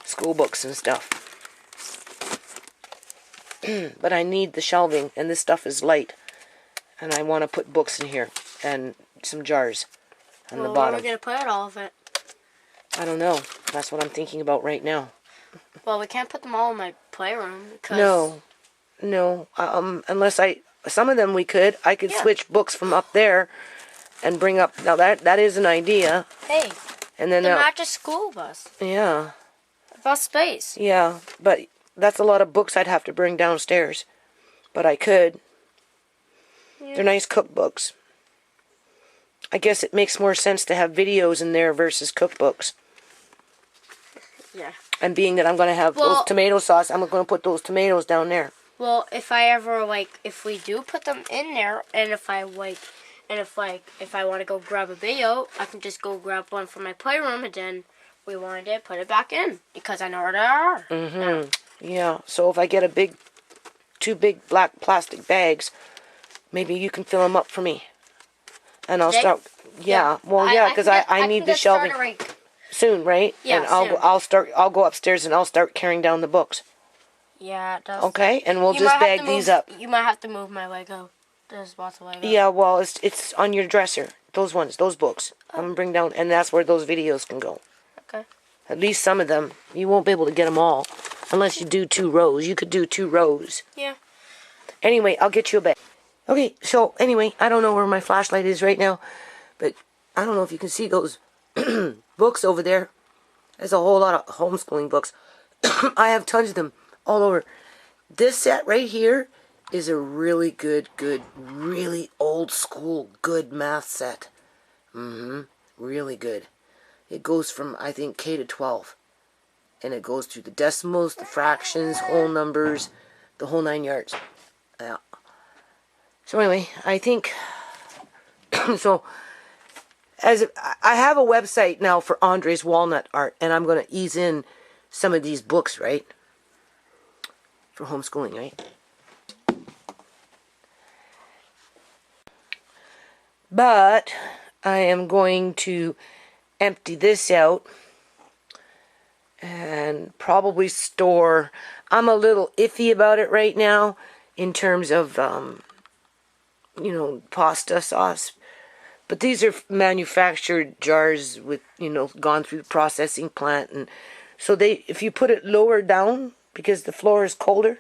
school books and stuff. But I need the shelving, and this stuff is light. And I want to put books in here, and some jars on the bottom. Where are we going to put all of it? I don't know. That's what I'm thinking about right now. Well, we can't put them all in my playroom. Because... No. Unless some of them we could. I could switch books from up there and bring up. Now that is an idea. Hey. And then they're not just school bus. Yeah. Bus space. Yeah, but that's a lot of books I'd have to bring downstairs. But I could. Yeah. They're nice cookbooks. I guess it makes more sense to have videos in there versus cookbooks. Yeah. And being that I'm going to have those tomato sauce, I'm going to put those tomatoes down there. Well, if we do put them in there, and if I want to go grab a video, I can just go grab one from my playroom, and then we wanted to put it back in, because I know where they are. Mm-hmm. Yeah, so if I get two big black plastic bags, maybe you can fill them up for me. And I'll start, because I need the shelving soon, right? Yeah, and I'll go upstairs and I'll start carrying down the books. Yeah, it does. Okay, and we'll just bag these up. You might have to move my Lego. There's lots of Lego. Yeah, well, it's on your dresser. Those books. I'm gonna bring down, and that's where those videos can go. Okay. At least some of them. You won't be able to get them all, unless you do 2 rows. You could do 2 rows. Yeah. Anyway, I'll get you a bag. Okay, so anyway, I don't know where my flashlight is right now, but I don't know if you can see those books over there. There's a whole lot of homeschooling books. I have tons of them. All over. This set right here is a really good, really old school, good math set. Really good. It goes from, I think, K to 12. And it goes through the decimals, the fractions, whole numbers, the whole 9 yards. Yeah. So anyway, I think, so, I have a website now for Andre's walnut art, and I'm going to ease in some of these books, right? For homeschooling, right? But I am going to empty this out and probably store. I'm a little iffy about it right now in terms of, pasta sauce. But these are manufactured jars with, gone through the processing plant. And so if you put it lower down, because the floor is colder,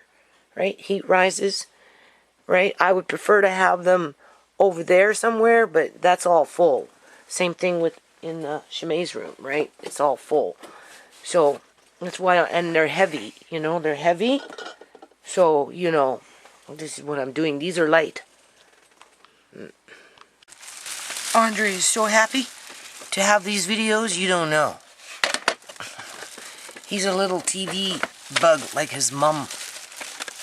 right? Heat rises, right? I would prefer to have them over there somewhere, but that's all full. Same thing in the ShaMay's room, right? It's all full. So that's why, and they're heavy, they're heavy. So, this is what I'm doing. These are light. Andre is so happy to have these videos, you don't know. He's a little TV bug like his mom.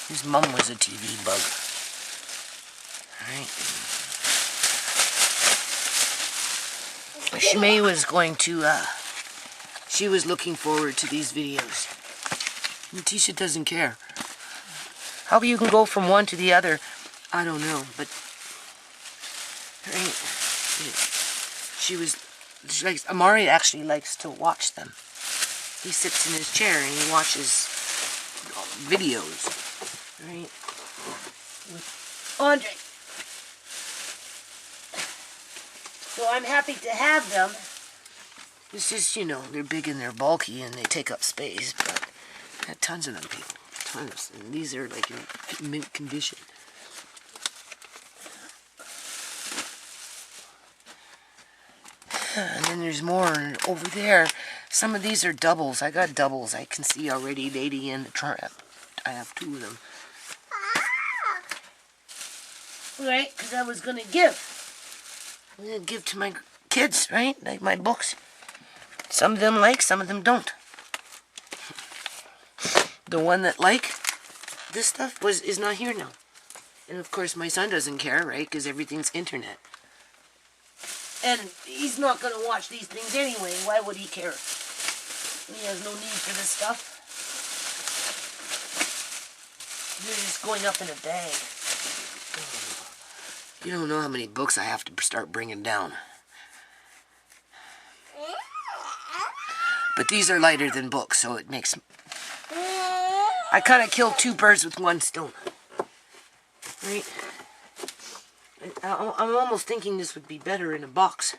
His mom was a TV bug. Alright. ShaMay was going to, she was looking forward to these videos. And Tisha doesn't care. How you can go from one to the other, I don't know, but right. Amari actually likes to watch them. He sits in his chair and he watches videos, right? with Andre. So I'm happy to have them. It's just, you know, they're big and they're bulky and they take up space, but I had tons of them, people. Tons. And these are like in mint condition. And then there's more over there. Some of these are doubles. I got doubles. I can see already Lady and the Tramp. I have 2 of them. Right, because I was going to give. I'm going to give to my kids, right? Like my books. Some of them like, some of them don't. The one that like this stuff is not here now. And of course my son doesn't care, right? Because everything's internet. And he's not going to watch these things anyway. Why would he care? He has no need for this stuff. They're just going up in a bag. You don't know how many books I have to start bringing down. But these are lighter than books, so it makes... I kind of killed 2 birds with 1 stone. Right? I'm almost thinking this would be better in a box.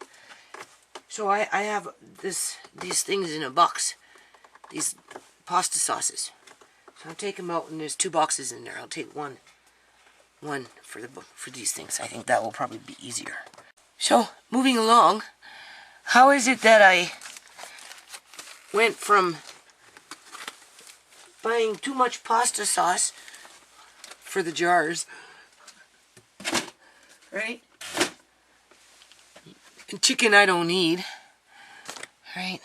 So I have these things in a box. These pasta sauces. So I'll take them out, and there's 2 boxes in there. I'll take one for these things. I think that will probably be easier. So, moving along, how is it that I went from buying too much pasta sauce for the jars, right? And chicken I don't need, right?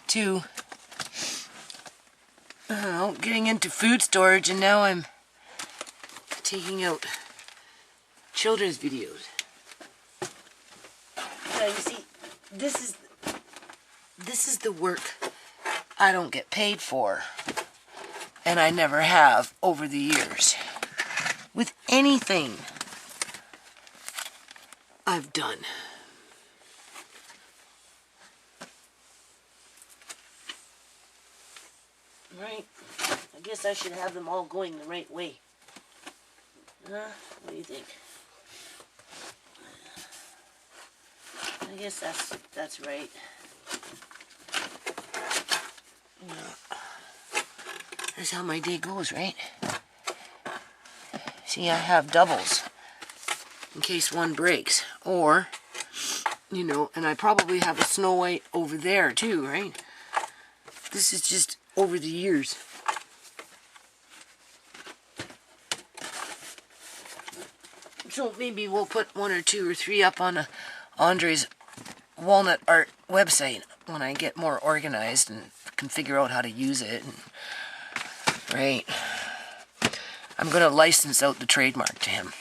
To getting into food storage, and now I'm taking out children's videos. Now you see, this is the work I don't get paid for, and I never have over the years. With anything I've done. Right? I guess I should have them all going the right way. What do you think? I guess that's right. Yeah. That's how my day goes, right? See, I have doubles in case one breaks. Or, you know, and I probably have a Snow White over there too, right? This is just over the years. So maybe we'll put 1 or 2 or 3 up on Andre's walnut art website when I get more organized and can figure out how to use it. Right. I'm going to license out the trademark to him.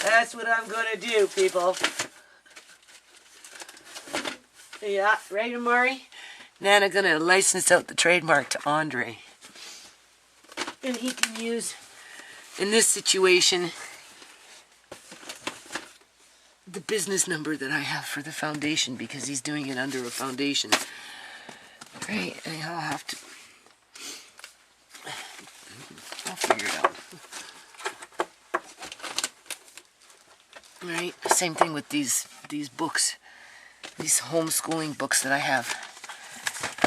That's what I'm going to do, people. Yeah, right, Amari? Nana going to license out the trademark to Andre. And he can use, in this situation, the business number that I have for the foundation, because he's doing it under a foundation. Right, and I'll figure it out. Right, same thing with these books, these homeschooling books that I have.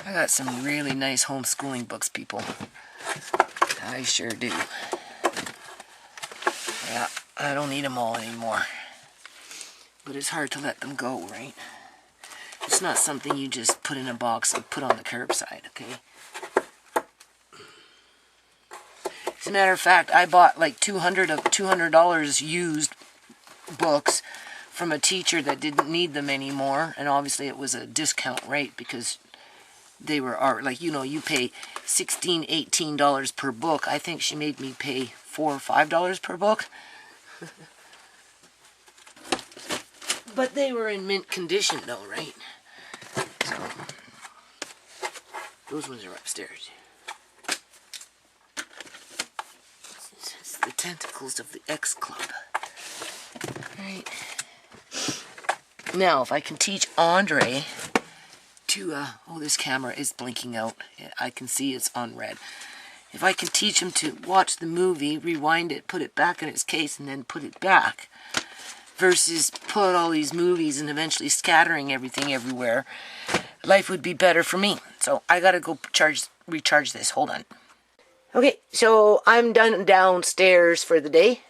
I got some really nice homeschooling books, people. I sure do. Yeah, I don't need them all anymore. But it's hard to let them go, right? It's not something you just put in a box and put on the curbside, okay? As a matter of fact, I bought like $200 used books from a teacher that didn't need them anymore, and obviously it was a discount rate because they were art. Like, you know, you pay $16, $18 per book. I think she made me pay $4 or $5 per book. But they were in mint condition though, right? So, those ones are upstairs. It's the tentacles of the X Club. Right. Now, if I can teach Andre to, oh, this camera is blinking out. I can see it's on red. if I can teach him to watch the movie, rewind it, put it back in its case, and then put it back, versus put all these movies and eventually scattering everything everywhere, life would be better for me. So I gotta go recharge this. Hold on. Okay, so I'm done downstairs for the day.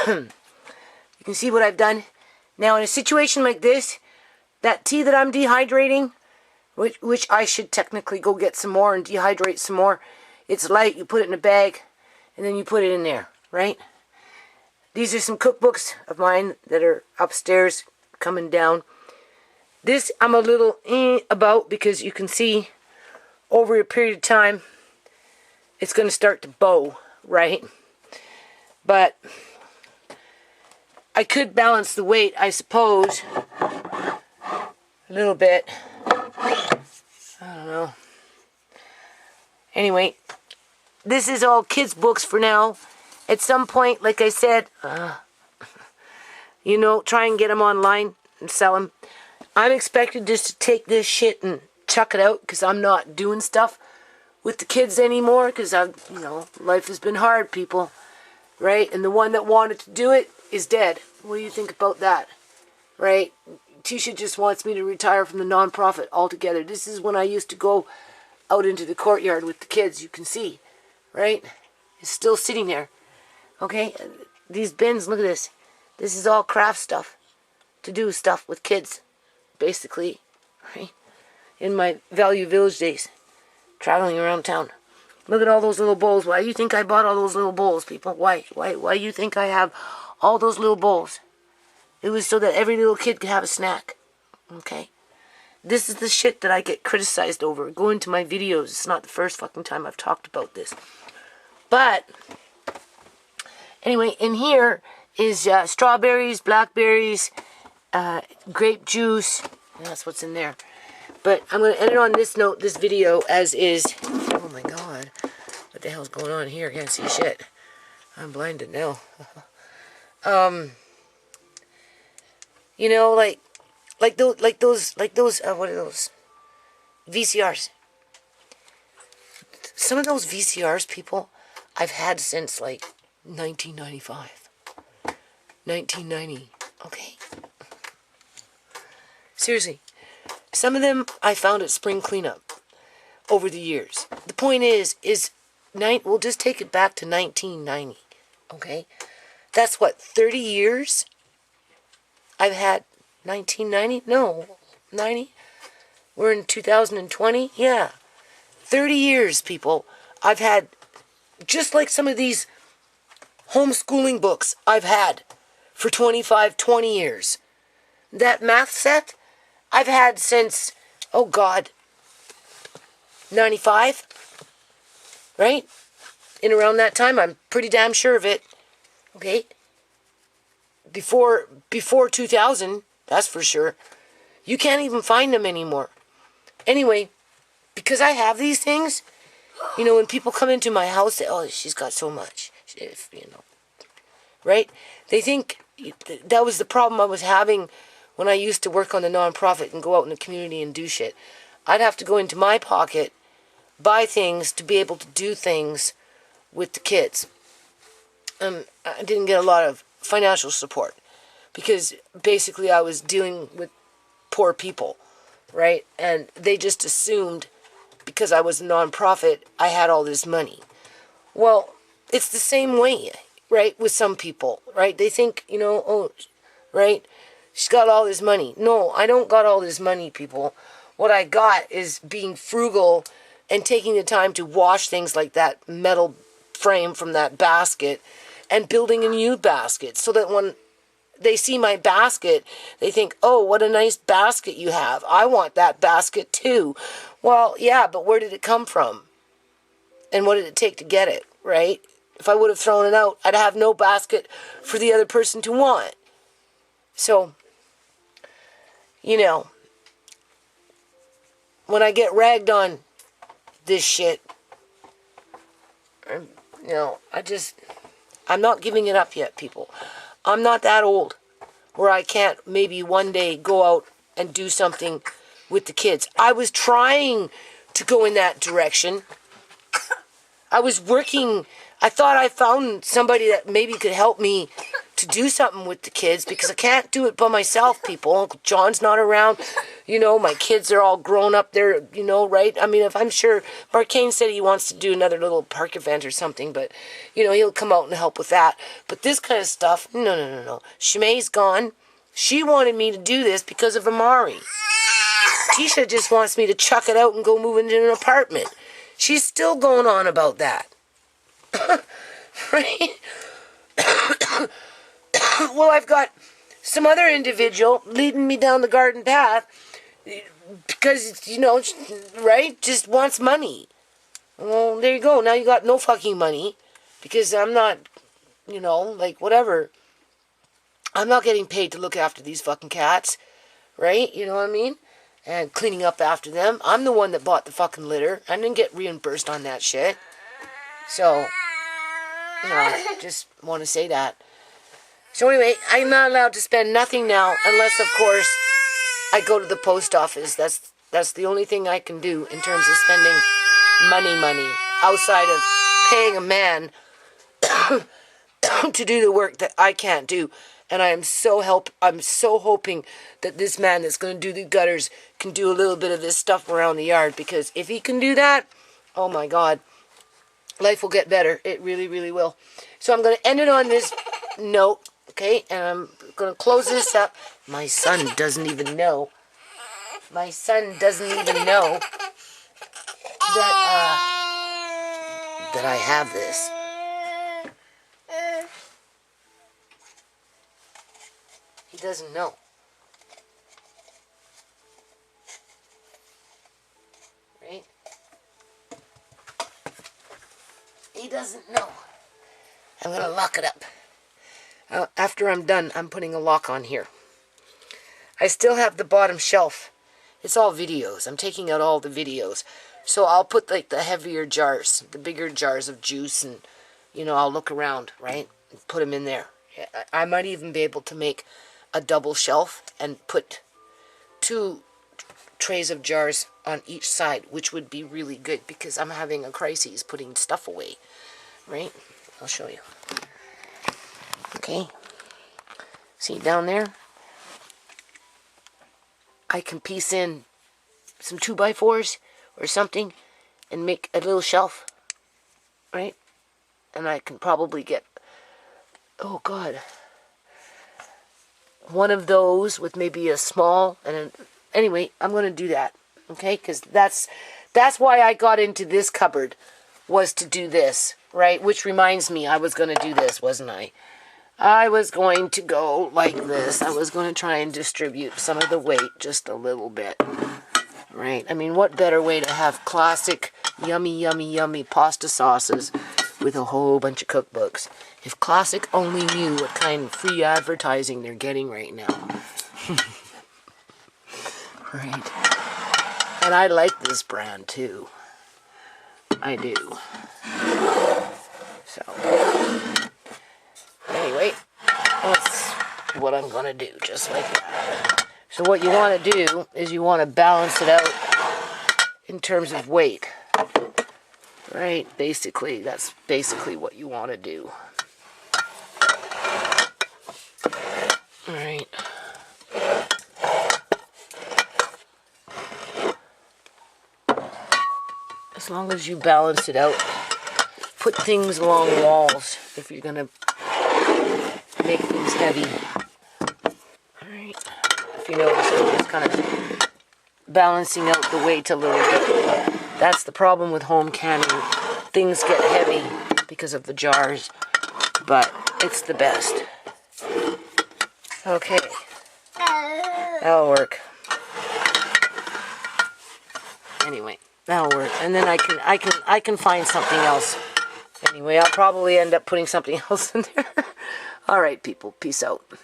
You can see what I've done. Now in a situation like this, that tea that I'm dehydrating, which I should technically go get some more and dehydrate some more. It's light, you put it in a bag, and then you put it in there, right? These are some cookbooks of mine that are upstairs coming down. This I'm a little about because you can see over a period of time it's going to start to bow, right? But I could balance the weight, I suppose, a little bit. I don't know. Anyway, this is all kids' books for now. At some point, like I said, you know, try and get them online and sell them. I'm expected just to take this shit and chuck it out because I'm not doing stuff with the kids anymore because you know, life has been hard, people, right? And the one that wanted to do it is dead. What do you think about that, right? Tisha just wants me to retire from the nonprofit altogether. This is when I used to go out into the courtyard with the kids, you can see, right? It's still sitting there, okay? These bins, look at this. This is all craft stuff, to do stuff with kids, basically, right? In my Value Village days, traveling around town. Look at all those little bowls. Why do you think I bought all those little bowls, people? Why do you think I have all those little bowls? It was so that every little kid could have a snack, okay? This is the shit that I get criticized over. Go into my videos. It's not the first fucking time I've talked about this. But, anyway, in here is strawberries, blackberries, grape juice. That's what's in there. But I'm going to end it on this note, this video, as is. Oh my god. What the hell's going on here? I can't see shit. I'm blinded now. You know, like those, what are those? VCRs. Some of those VCRs, people, I've had since, like, 1995. 1990. Okay? Seriously. Some of them I found at spring cleanup over the years. The point is we'll just take it back to 1990. Okay? That's what, 30 years? I've had 1990? No, 90? We're in 2020? Yeah. 30 years, people. I've had, just like some of these homeschooling books I've had for 20 years. That math set I've had since, oh God, 95? Right? In around that time, I'm pretty damn sure of it. Okay? Before 2000, that's for sure. You can't even find them anymore. Anyway, because I have these things, you know, when people come into my house, they, oh, she's got so much, you know, right? They think that was the problem I was having when I used to work on the nonprofit and go out in the community and do shit. I'd have to go into my pocket, buy things to be able to do things with the kids. I didn't get a lot of financial support because basically I was dealing with poor people, right? And they just assumed because I was a nonprofit, I had all this money. Well, it's the same way, right, with some people, right? They think, you know, oh, right, she's got all this money. No, I don't got all this money, people. What I got is being frugal and taking the time to wash things like that metal frame from that basket and building a new basket so that when they see my basket, they think, oh, what a nice basket you have. I want that basket too. Well, yeah, but where did it come from? And what did it take to get it, right? If I would have thrown it out, I'd have no basket for the other person to want. So, you know, when I get ragged on this shit, you know, I'm not giving it up yet, people. I'm not that old where I can't maybe one day go out and do something with the kids. I was trying to go in that direction, I was working. I thought I found somebody that maybe could help me to do something with the kids because I can't do it by myself, people. Uncle John's not around. You know, my kids are all grown up there, you know, right? I mean, if I'm sure Mark Kane said he wants to do another little park event or something, but, you know, he'll come out and help with that. But this kind of stuff, no. ShaMay's gone. She wanted me to do this because of Amari. Tisha just wants me to chuck it out and go move into an apartment. She's still going on about that. Right? Well, I've got some other individual leading me down the garden path because, you know, right, just wants money. Well, there you go. Now you got no fucking money because I'm not, you know, like, whatever. I'm not getting paid to look after these fucking cats, right? You know what I mean? And cleaning up after them. I'm the one that bought the fucking litter. I didn't get reimbursed on that shit. So, you know, just want to say that. So anyway, I'm not allowed to spend nothing now unless, of course, I go to the post office. That's the only thing I can do in terms of spending money outside of paying a man to do the work that I can't do. And I'm so hoping that this man that's going to do the gutters can do a little bit of this stuff around the yard, because if he can do that, oh my God, life will get better. It really, really will. So I'm going to end it on this note, okay? And I'm going to close this up. My son doesn't even know. My son doesn't even know that I have this. He doesn't know. Right? He doesn't know. I'm going to lock it up. After I'm done, I'm putting a lock on here. I still have the bottom shelf. It's all videos. I'm taking out all the videos. So I'll put like the heavier jars, the bigger jars of juice, and, you know, I'll look around, right? And put them in there. I might even be able to make a double shelf and put 2 trays of jars on each side, which would be really good because I'm having a crisis putting stuff away, right? I'll show you. Okay. See down there? I can piece in some 2x4s or something and make a little shelf, right? And I can probably get, oh God, one of those with maybe a small, and anyway, I'm going to do that, okay? Because that's why I got into this cupboard, was to do this, right? Which reminds me, I was going to do this, wasn't I? I was going to go like this. I was going to try and distribute some of the weight just a little bit, right? I mean, what better way to have classic, yummy pasta sauces with a whole bunch of cookbooks? If Classic only knew what kind of free advertising they're getting right now. Right. And I like this brand too. I do. So, anyway, that's what I'm going to do, just like that. So what you want to do is you want to balance it out in terms of weight. Right? Basically, that's basically what you want to do. Alright. As long as you balance it out, put things along walls if you're going to make things heavy. Alright. If you notice, I'm just kind of balancing out the weight a little bit. That's the problem with home canning. Things get heavy because of the jars, but it's the best. Okay, that'll work. Anyway, that'll work, and then I can find something else. Anyway, I'll probably end up putting something else in there. All right, people, peace out.